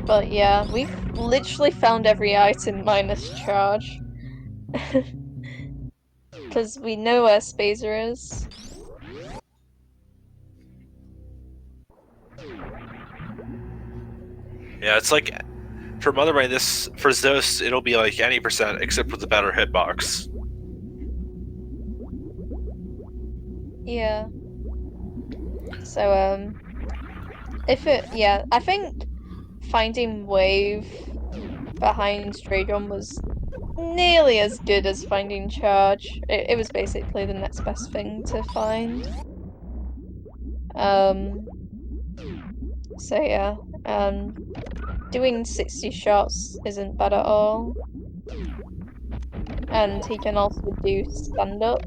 But yeah, we've literally found every item minus charge. Because we know where Spazer is. Yeah, it's like for Motherbrain, for Zeus, it'll be like any percent except with the better hitbox. Yeah. So, I think finding Wave behind Dragon was nearly as good as finding Charge. It was basically the next best thing to find. So yeah, doing 60 shots isn't bad at all. And he can also do stand-up.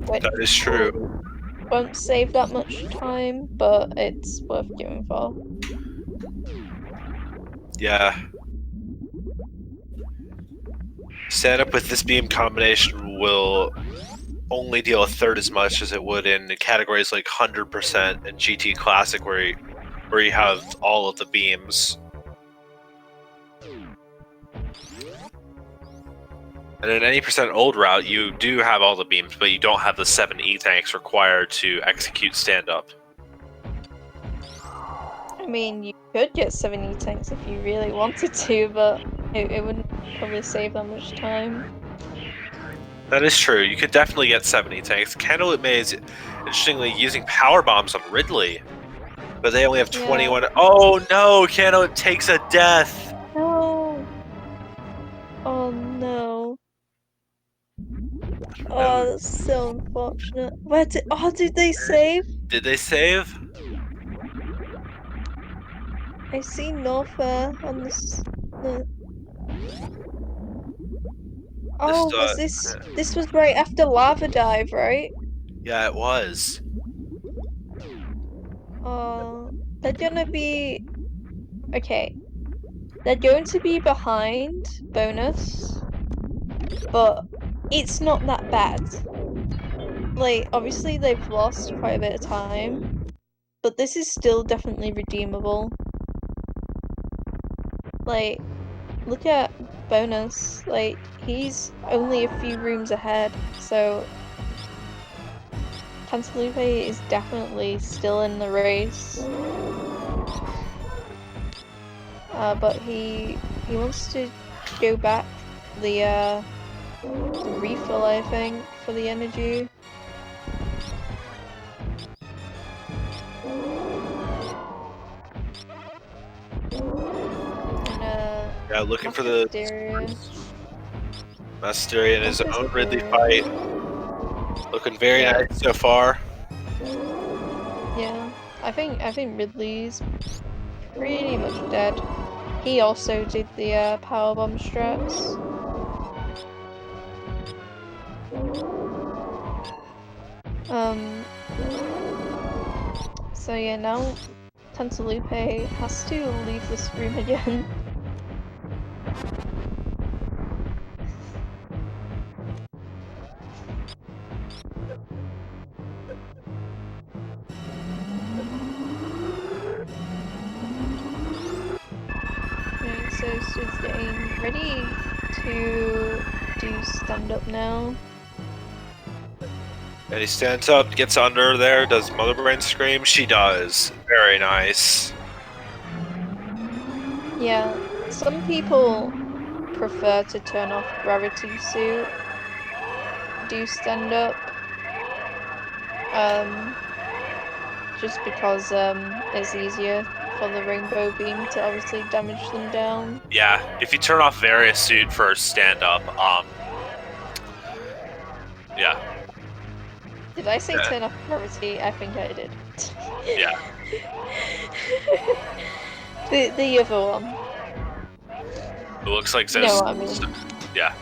That is true. Won't save that much time, but it's worth going for. Yeah. Stand-up with this beam combination will only deal a third as much as it would in categories like 100% and GT Classic, where you have all of the beams. And in any percent old route, you do have all the beams, but you don't have the 7 E-tanks required to execute stand-up. I mean, you could get 7 E-tanks if you really wanted to, but it wouldn't probably save that much time. That is true. You could definitely get 7 E-tanks. Candlelit May is, interestingly, using power bombs on Ridley, but they only have 21. Yeah. Oh no! Candlelit takes a death! No! Oh no. Oh, that's so unfortunate. Did they save? Did they save? I see Norfair on this. Oh, was this was right after Lava Dive, right? Yeah, it was. Oh, they're gonna be... Okay. They're going to be behind bonus, but it's not that bad. Like, obviously they've lost quite a bit of time, but this is still definitely redeemable. Like, look at bonus. Like, he's only a few rooms ahead, so Cantaloupe is definitely still in the race. but he wants to go back the refill, I think, for the energy. And Yeah, looking for the Hysteria. Hysteria in his That's own Ridley Hysteria. Fight. Looking very Yeah. nice so far. Yeah, I think Ridley's pretty much dead. He also did the powerbomb straps. So yeah, now Tantalupe has to leave this room again. Right, so Stud's getting ready to do stand-up now. And he stands up, gets under there, does Mother Brain scream? She does. Very nice. Yeah, some people prefer to turn off Gravity Suit, do stand-up. Just because it's easier for the rainbow beam to obviously damage them down. Yeah, if you turn off Various Suit for stand-up, yeah. Did I say Yeah. turn off gravity? I think I did. Yeah. The other one. It looks like You know Zeus. what I mean. Yeah.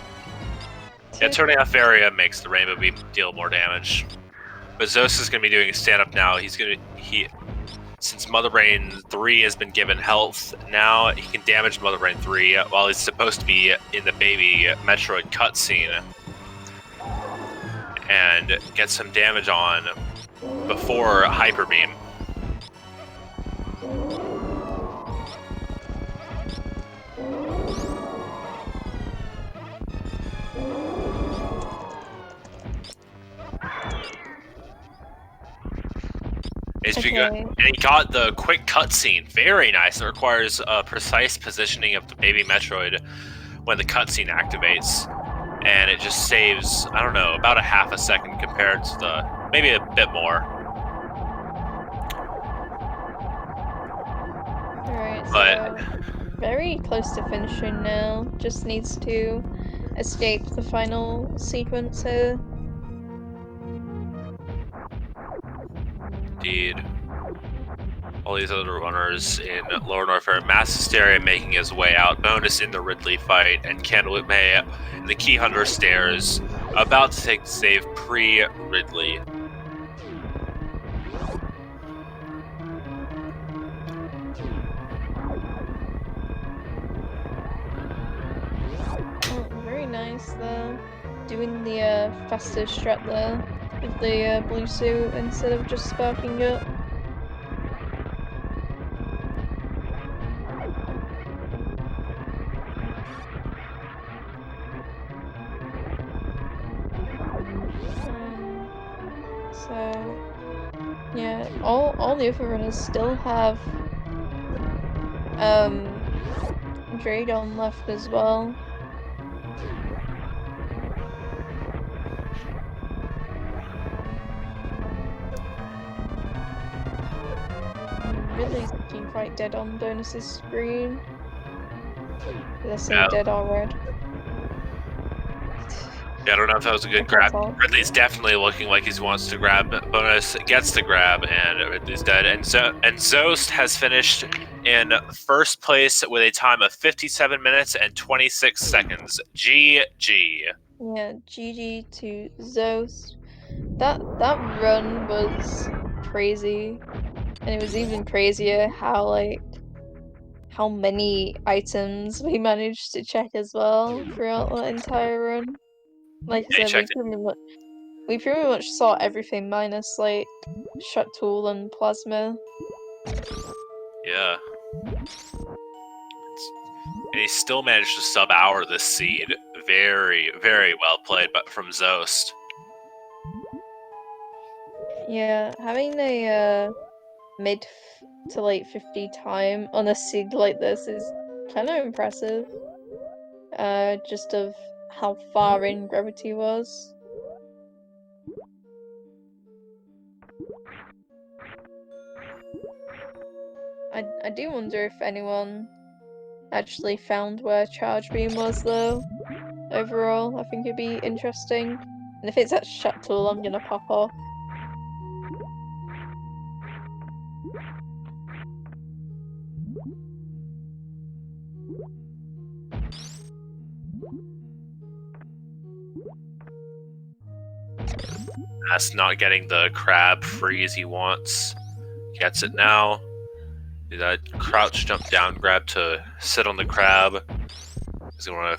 Yeah, turning off area makes the rainbow beam deal more damage. But Zeus is going to be doing a stand-up now. Since Mother Brain 3 has been given health, now he can damage Mother Brain 3 while he's supposed to be in the baby Metroid cutscene. And get some damage on before Hyper Beam. And he got the quick cutscene. Very nice. It requires precise positioning of the baby Metroid when the cutscene activates. And it just saves, I don't know, about a half a second compared to maybe a bit more. Alright, so very close to finishing now. Just needs to escape the final sequence here. Indeed. All these other runners in Lower North Fair, Mass Hysteria making his way out, Bonus in the Ridley Fight, and Cantaloupe in the Key Hunter Stairs, about to take the save pre-Ridley. Oh, very nice there. Doing the faster strat there with the blue suit instead of just sparking up. So yeah, all the other runners still have Dragon left as well. Ridley's looking quite dead on Bonus's screen. Did I say dead or red? Yeah, I don't know if that was a good grab. Ridley's definitely looking like he wants to grab. Bonus gets the grab, and Ridley's dead. And Zost has finished in first place with a time of 57 minutes and 26 seconds. GG. Yeah, GG to Zost. That run was crazy, and it was even crazier how many items we managed to check as well throughout that entire run. Like I said, we pretty much saw everything minus like shut tool and plasma. Yeah. And he still managed to sub-hour this seed. Very, very well played, but from Zost. Yeah, having a to like 50 time on a seed like this is kind of impressive. Just of how far in gravity was. I do wonder if anyone actually found where Charge Beam was though. Overall, I think it'd be interesting. And if it's at Shuttle, I'm gonna pop off. That's not getting the crab freeze he wants. Gets it now. Do that crouch jump down grab to sit on the crab. He's gonna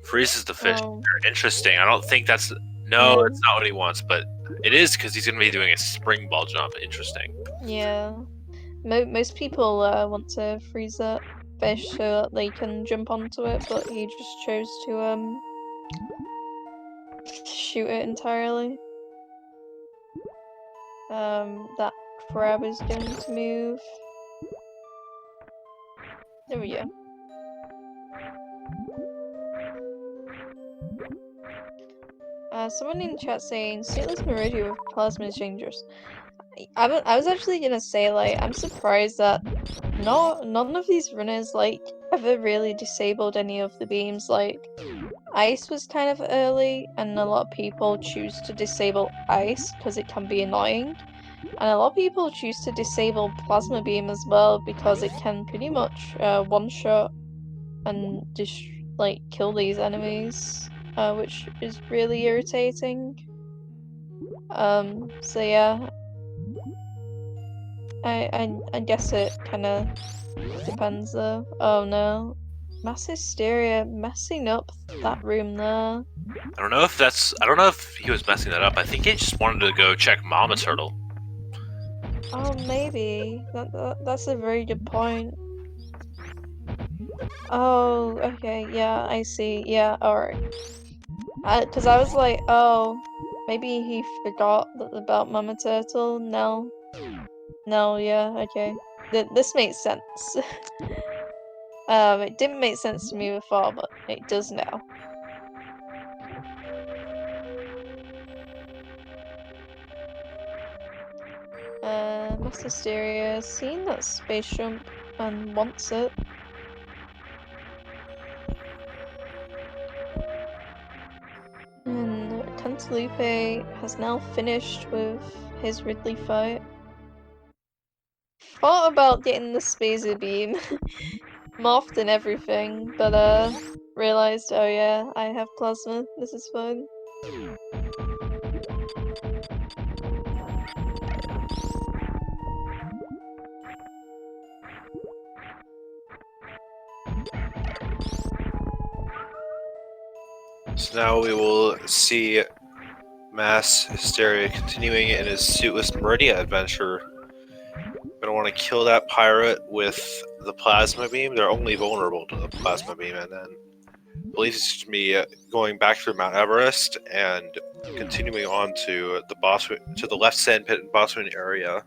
freezes the fish. Oh, Interesting. I don't think that's yeah. that's not what he wants, but it is because he's gonna be doing a spring ball jump. Interesting. Yeah. Most people want to freeze that fish so that they can jump onto it, but he just chose to shoot it entirely. That crab is going to move. There we go. Someone in the chat saying stateless Meridian with plasma is dangerous. I was actually gonna say, like, I'm surprised that none of these runners, like, ever really disabled any of the beams. Like, ice was kind of early, and a lot of people choose to disable ice because it can be annoying. And a lot of people choose to disable plasma beam as well because it can pretty much one-shot and just, like, kill these enemies, which is really irritating. So yeah. I guess it kind of depends though. Oh no. Mass Hysteria messing up that room there. I don't know if he was messing that up. I think he just wanted to go check Mama Turtle. Oh, maybe. That's a very good point. Oh, okay, yeah, I see. Yeah, alright. Because I was like, oh, maybe he forgot about Mama Turtle. No. No, yeah, okay. This makes sense. It didn't make sense to me before, but it does now. Master Hysteria seen that space jump and wants it. And Cantaloupe has now finished with his Ridley Fight. Thought about getting the Spazer Beam, morphed and everything, but realized, oh yeah, I have plasma, this is fine. So now we will see Mass Hysteria continuing in his Suitless Meridia adventure. Gonna want to kill that pirate with the plasma beam. They're only vulnerable to the plasma beam, and then I believe he's gonna be going back through Mount Everest and continuing on to the left sand pit in Boswian area.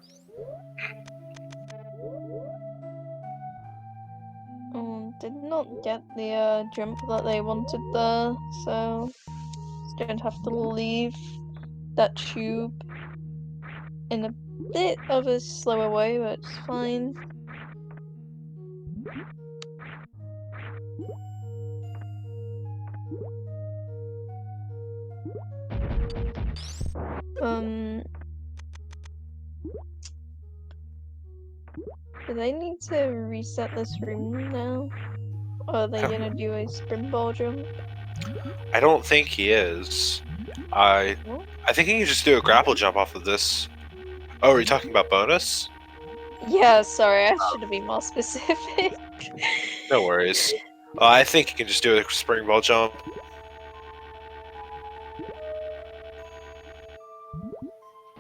Did not get the jump that they wanted there, so just going to have to leave that tube in a bit of a slower way, but it's fine. Do they need to reset this room now? Or are they gonna do a springboard jump? I don't think he is. I think he can just do a grapple jump off of this. Oh, are you talking about bonus? Yeah, sorry, I should have been more specific. No worries. I think he can just do a springboard jump.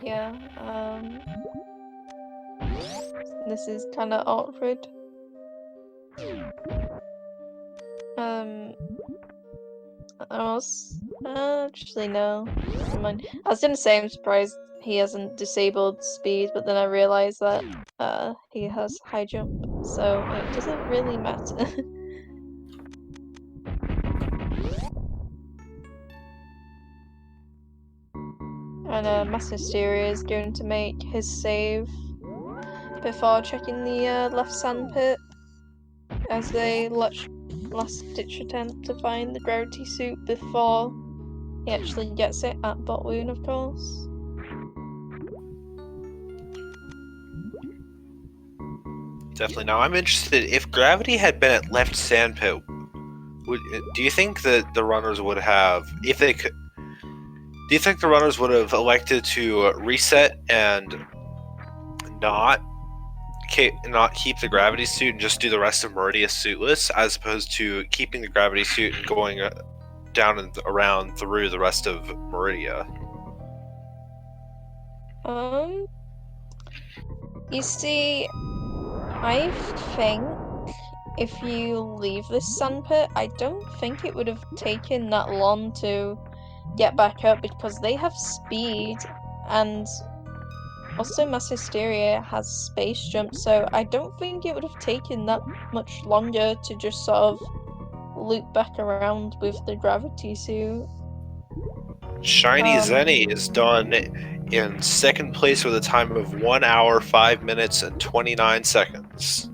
Yeah, this is kind of awkward. Actually no, never mind. I was gonna say I'm surprised he hasn't disabled speed, but then I realized that he has high jump, so it doesn't really matter. And Mass Hysteria is going to make his save before checking the left sandpit as a last-ditch attempt to find the gravity suit before he actually gets it at Botwoon, of course. Definitely. Now I'm interested. If gravity had been at left sandpit, do you think that the runners would have, if they could? Do you think the runners would have elected to reset and not keep the gravity suit and just do the rest of Meridia suitless, as opposed to keeping the gravity suit and going down and around through the rest of Meridia? You see, I think if you leave this sandpit, I don't think it would have taken that long to get back up, because they have speed, and also Mass Hysteria has space jump, so I don't think it would have taken that much longer to just sort of loop back around with the gravity suit. Shiny Zenny is done in second place with a time of 1 hour, 5 minutes, and 29 seconds.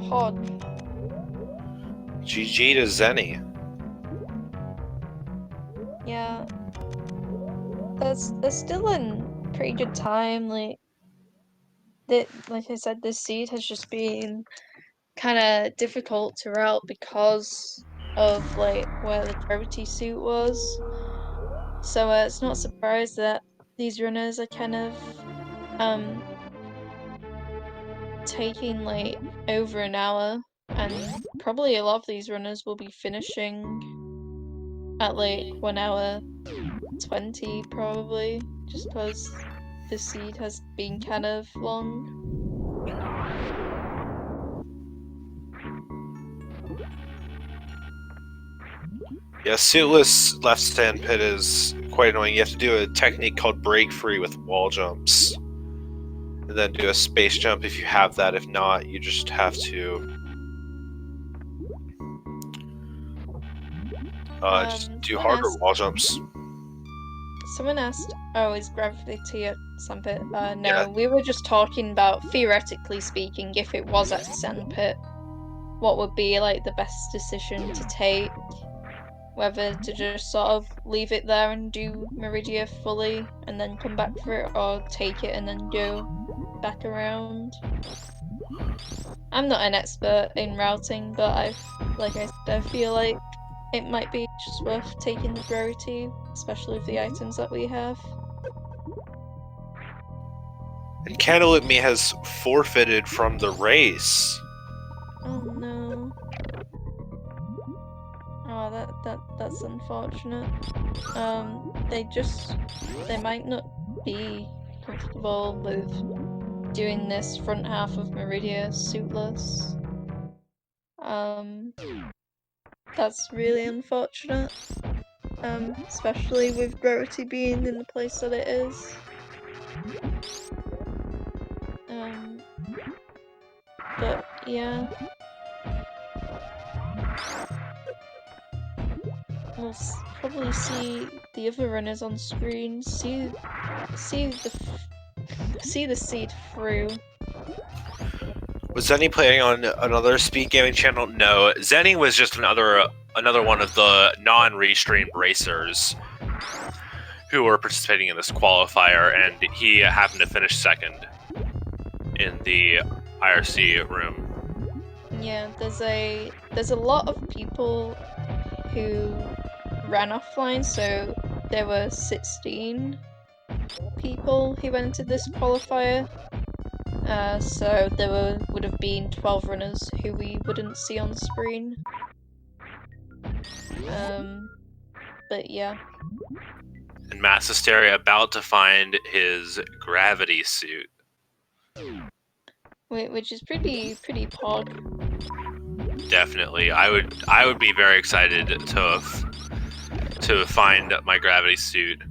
Pod. GG to Zenny. Yeah. There's still a pretty good time. Like I said, this seed has just been kind of difficult to route because of like where the gravity suit was. So it's not surprised that these runners are kind of taking like over an hour, and probably a lot of these runners will be finishing at like 1 hour 20 probably, just because the seed has been kind of long. Yeah, suitless left stand pit is quite annoying. You have to do a technique called break free with wall jumps, and then do a space jump if you have that. If not, you just have to just do harder wall jumps. Someone asked, "Oh, is gravity at sandpit?" No, Yeah. we were just talking about, theoretically speaking, if it was at sandpit, what would be like the best decision to take? Whether to just sort of leave it there and do Meridia fully and then come back for it, or take it and then go back around. I'm not an expert in routing, but like I said, I feel like it might be just worth taking the gravity, especially with the items that we have. And Candlelit Me has forfeited from the race. Oh no. Oh, that's unfortunate. They might not be comfortable with doing this front half of Meridia suitless. That's really unfortunate. Especially with gravity being in the place that it is. But yeah. We'll probably see the other runners on screen. See the seed through. Was Zenny playing on another SpeedGaming channel? No, Zenny was just another one of the non-restreamed racers who were participating in this qualifier, and he happened to finish second in the IRC room. Yeah, there's a lot of people who ran offline, so there were 16 people who entered this qualifier. So there would have been 12 runners who we wouldn't see on screen. But yeah. And Mass Hysteria about to find his gravity suit. Which is pretty pog. Definitely. I would be very excited to find my gravity suit.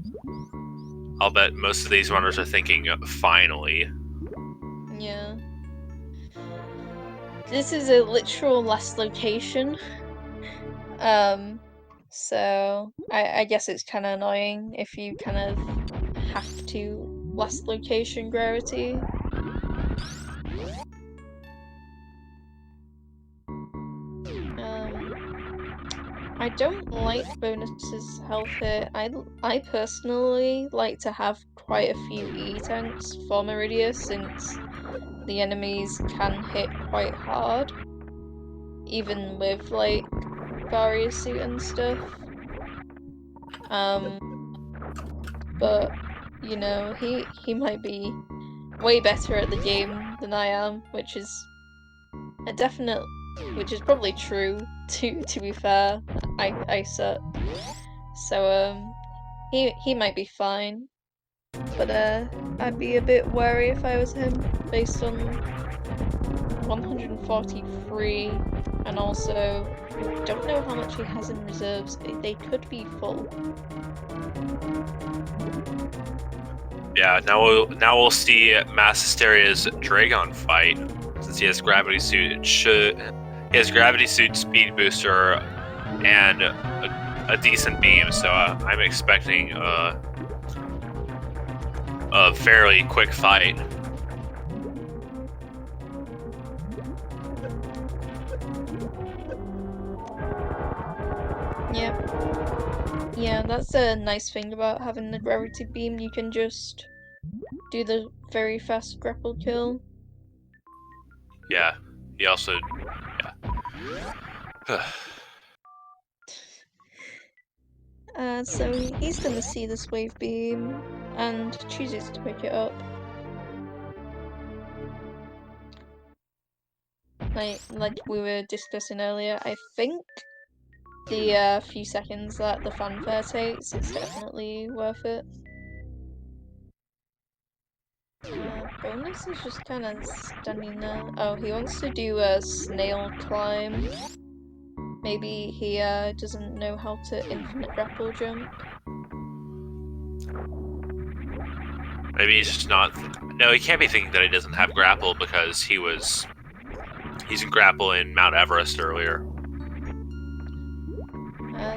I'll bet most of these runners are thinking, finally. Yeah. This is a literal last location. So I guess it's kind of annoying if you kind of have to last location gravity. I don't like bonuses health hit. I personally like to have quite a few E-tanks for Meridia since the enemies can hit quite hard, even with like Various suit and stuff. But you know, he might be way better at the game than I am, which is a definite, which is probably true. To be fair, I suck. So he might be fine, but I'd be a bit wary if I was him based on 143, and also don't know how much he has in reserves. They could be full. Yeah, now we'll see Mass Hysteria's Dragon fight. Since he has gravity suit, he has gravity suit, speed booster, and a decent beam. So I'm expecting a fairly quick fight. Yep. Yeah, that's a nice thing about having the gravity beam. You can just do the very fast grapple kill. Yeah, he also, yeah. So he's gonna see this wave beam and chooses to pick it up. Like we were discussing earlier, I think the few seconds that the fanfare takes, it's definitely worth it. Bonus is just kind of standing there. Oh, he wants to do a snail climb. Maybe he doesn't know how to infinite grapple jump. Maybe he's just not. No, he can't be thinking that he doesn't have grapple because he's in grapple in Mount Everest earlier.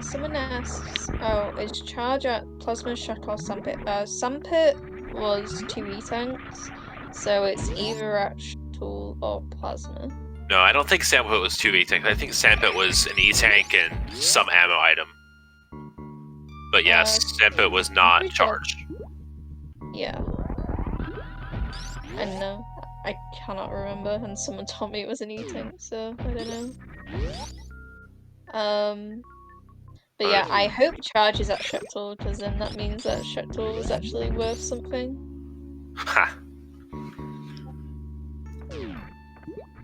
Someone asks, oh, is charge at Plasma Shock or Sandpit? Sandpit was 2 E-tanks, so it's either at Shuttle or Plasma. No, I don't think Sandpit was 2 E-tanks. I think Sandpit was an E-tank and some ammo item. But yes, Sandpit was not charged. Yeah. I know. I cannot remember, and someone told me it was an E-tank, so I don't know. But yeah, I hope charge is at Shuttle, because then that means that Shuttle is actually worth something. Ha!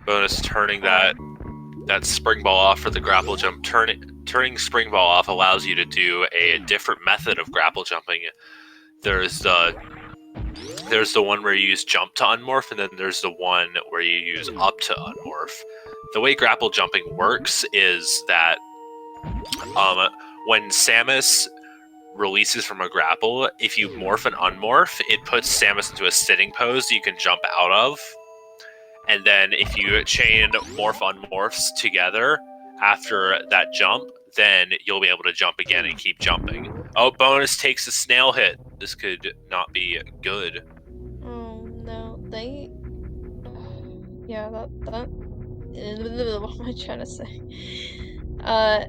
Bonus turning that spring ball off for the grapple jump. Turning spring ball off allows you to do a different method of grapple jumping. There's the one where you use jump to unmorph, and then there's the one where you use up to unmorph. The way grapple jumping works is that when Samus releases from a grapple, if you morph and unmorph, it puts Samus into a sitting pose you can jump out of. And then if you chain morph unmorphs together after that jump, then you'll be able to jump again and keep jumping. Oh, bonus takes a snail hit. This could not be good. Oh no, yeah, that what am I trying to say?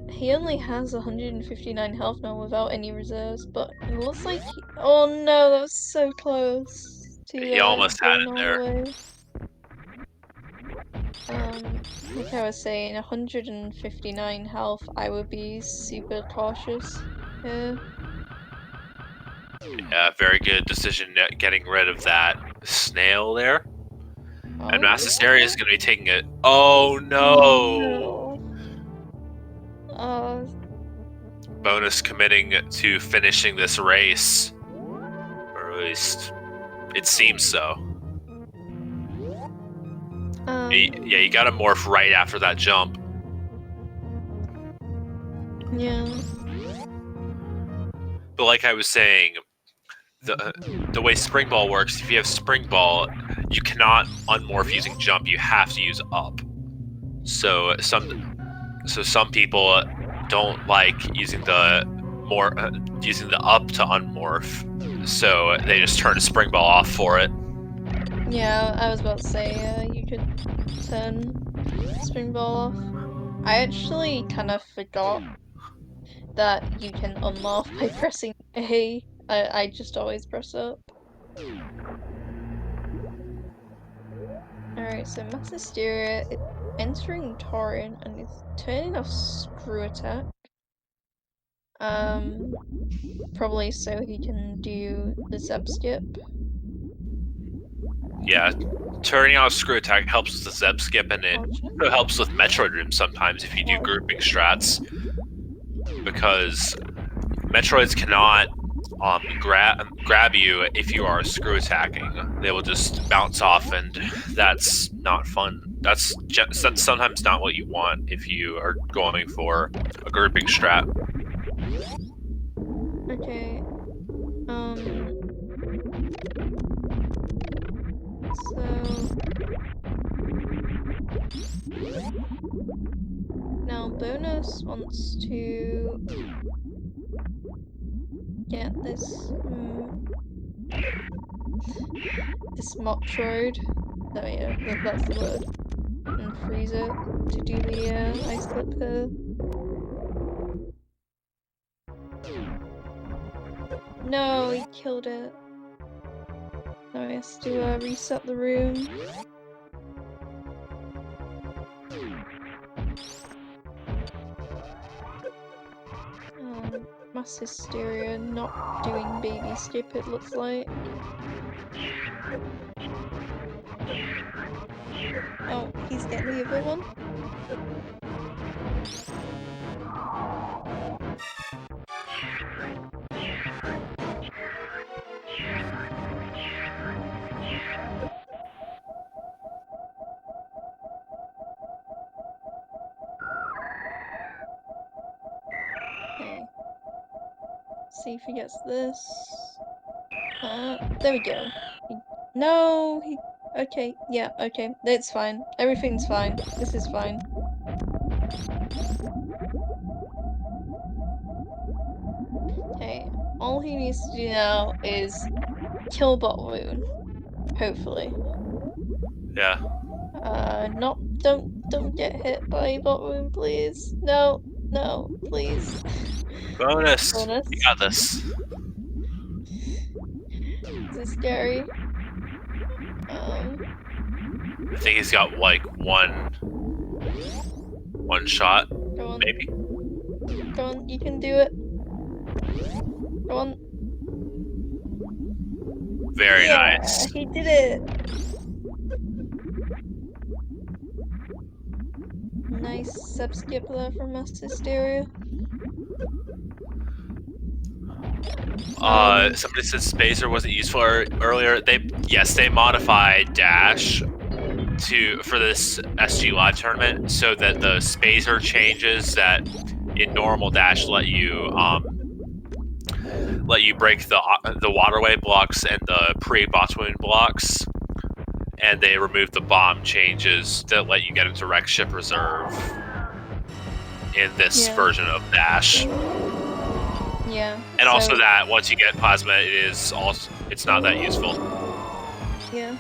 He only has 159 health now without any reserves, but it looks like oh no, that was so close to He almost had it going all there. the way. Like I was saying, 159 health, I would be super cautious here. Yeah, very good decision getting rid of that snail there. Oh, And Mass Hysteria is going to be taking it. Oh no! Bonus committing to finishing this race. Or at least, it seems so. Yeah, you gotta morph right after that jump. Yeah. But like I was saying, the way Spring Ball works, if you have Spring Ball, you cannot unmorph using jump. You have to use up. So some people don't like using the up to unmorph, so they just turn Spring Ball off for it. Yeah, I was about to say you could turn Spring Ball off. I actually kind of forgot that you can unmorph by pressing A. I just always press up. Alright, so Mass Hysteria is entering Tauren and is turning off Screw Attack. Probably so he can do the Zeb Skip. Yeah, turning off Screw Attack helps with the Zeb Skip, and it also helps with Metroid Room sometimes if you do grouping strats. Because Metroids cannot grab you if you are screw attacking. They will just bounce off, and that's not fun. That's sometimes not what you want if you are going for a grouping strat. Okay. So now Bonus wants to get this Metroid. Oh yeah, that's the word. And freeze it to do the ice clip here. No, he killed it. Now he has to reset the room. Mass Hysteria not doing baby skip, it looks like. Oh, he's getting the other one. Okay. See if he gets this. There we go. No, he. Okay, yeah, okay. It's fine. Everything's fine. This is fine. Okay, all he needs to do now is kill Botwoon. Hopefully. Yeah. Don't get hit by Botwoon, please. No, please. Bonus. Bonus. You got this. This is scary. I think he's got like one shot, go on. maybe. Go on, you can do it. Go on. Very nice. He did it. Nice sub skip there from Mass Hysteria. Somebody said Spacer wasn't useful earlier. They modified Dash for this SG Live tournament so that the Spacer changes that in normal Dash let you break the waterway blocks and the pre-Botwoon blocks, and they removed the bomb changes that let you get into Wreck Ship Reserve in this version of Dash. Yeah. And also that once you get Plasma, it's not that useful. Yeah.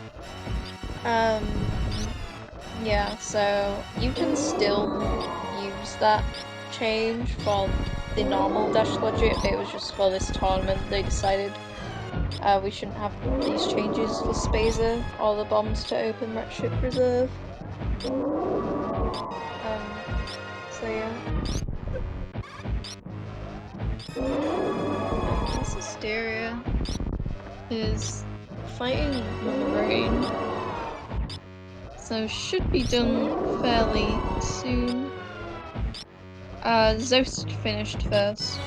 Yeah, so you can still use that change for the normal Dash logic. It was just for this tournament they decided we shouldn't have these changes for Spacer or the bombs to open Wreck Ship Reserve. So yeah. Mass Hysteria is fighting on the rain, so should be done fairly soon. Zost finished first,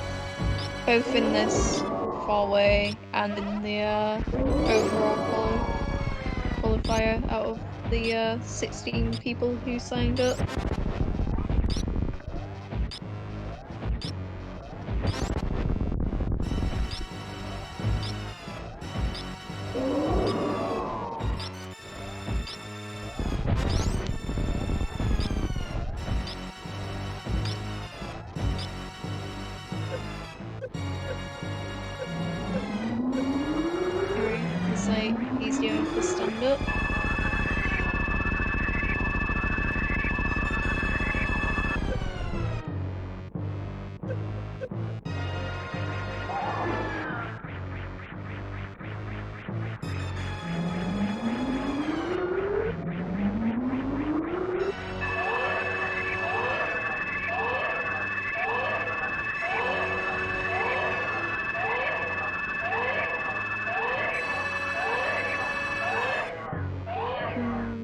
both in this 4-way and in the overall qualifier out of the 16 people who signed up. up.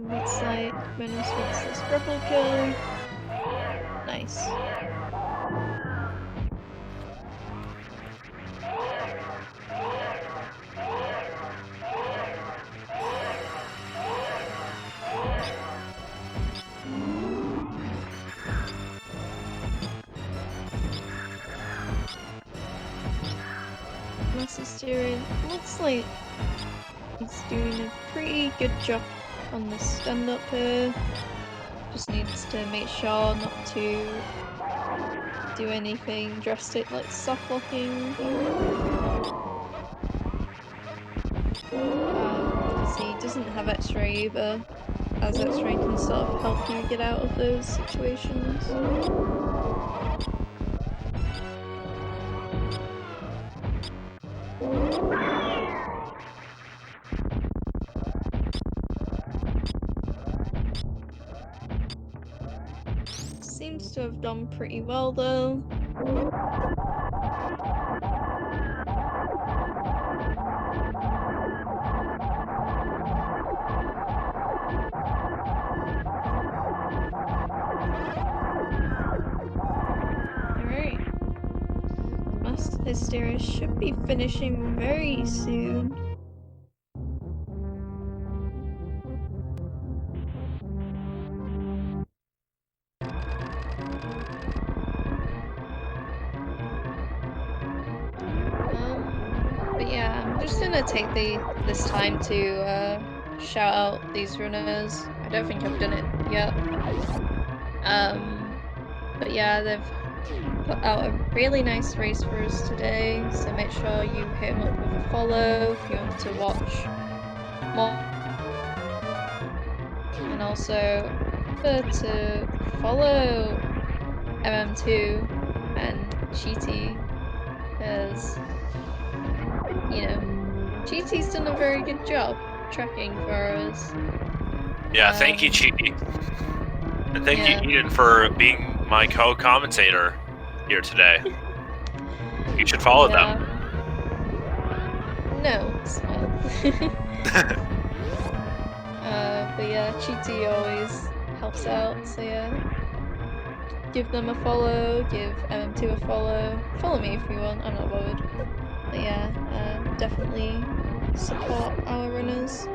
Looks like Menace wants this replica. Nice. Hysteria looks like he's doing a pretty good job on the stand up here. Just needs to make sure not to do anything drastic like soft locking. Because he doesn't have X-ray either, as X-ray can sort of help you get out of those situations. Seems to have done pretty well though. Alright. Hysteria should be finishing very soon. But yeah, I'm just gonna take this time to shout out these runners. I don't think I've done it yet. But yeah, they've put out a really nice race for us today, so make sure you hit them up with a follow if you want to watch more. And also to follow MM2 and Cheaty, because, you know, Cheaty's done a very good job tracking for us. Yeah, thank you, Cheaty. And thank you, Eden, for being my co-commentator here today. You should follow them. No, it's not. But yeah, Cheaty always helps out, so yeah. Give them a follow, give MM2 a follow. Follow me if you want, I'm not bothered. But yeah, definitely support our runners.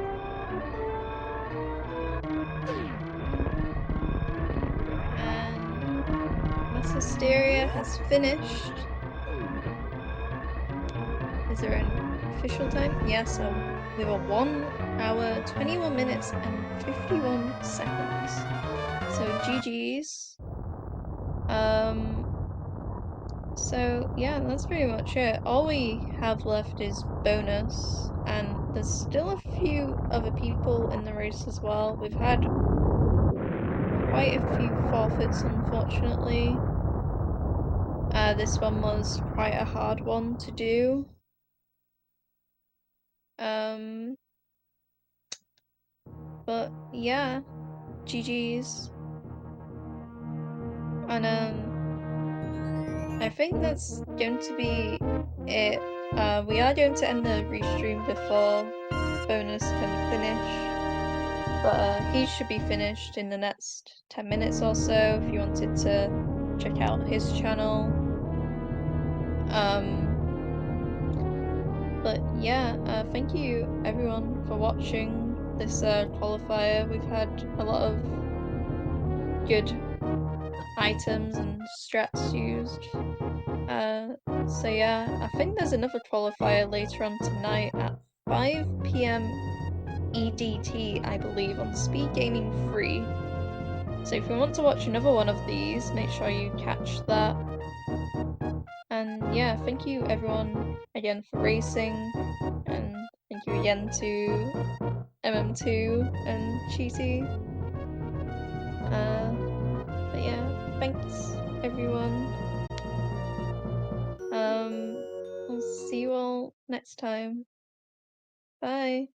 Hysteria has finished. Is there an official time? Yeah, so we were 1 hour, 21 minutes and 51 seconds. So GG's. So yeah, that's pretty much it. All we have left is bonus, and there's still a few other people in the race as well. We've had quite a few forfeits, unfortunately. This one was quite a hard one to do. But yeah, GG's. And I think that's going to be it. We are going to end the restream before bonus can finish. But he should be finished in the next 10 minutes or so if you wanted to check out his channel. But yeah, thank you everyone for watching this qualifier. We've had a lot of good items and strats used. So yeah, I think there's another qualifier later on tonight at 5 PM EDT, I believe, on SpeedGaming 3. So if you want to watch another one of these, make sure you catch that. And yeah, thank you everyone again for racing, and thank you again to MM2 and Cheaty. But yeah, thanks everyone. We'll see you all next time. Bye.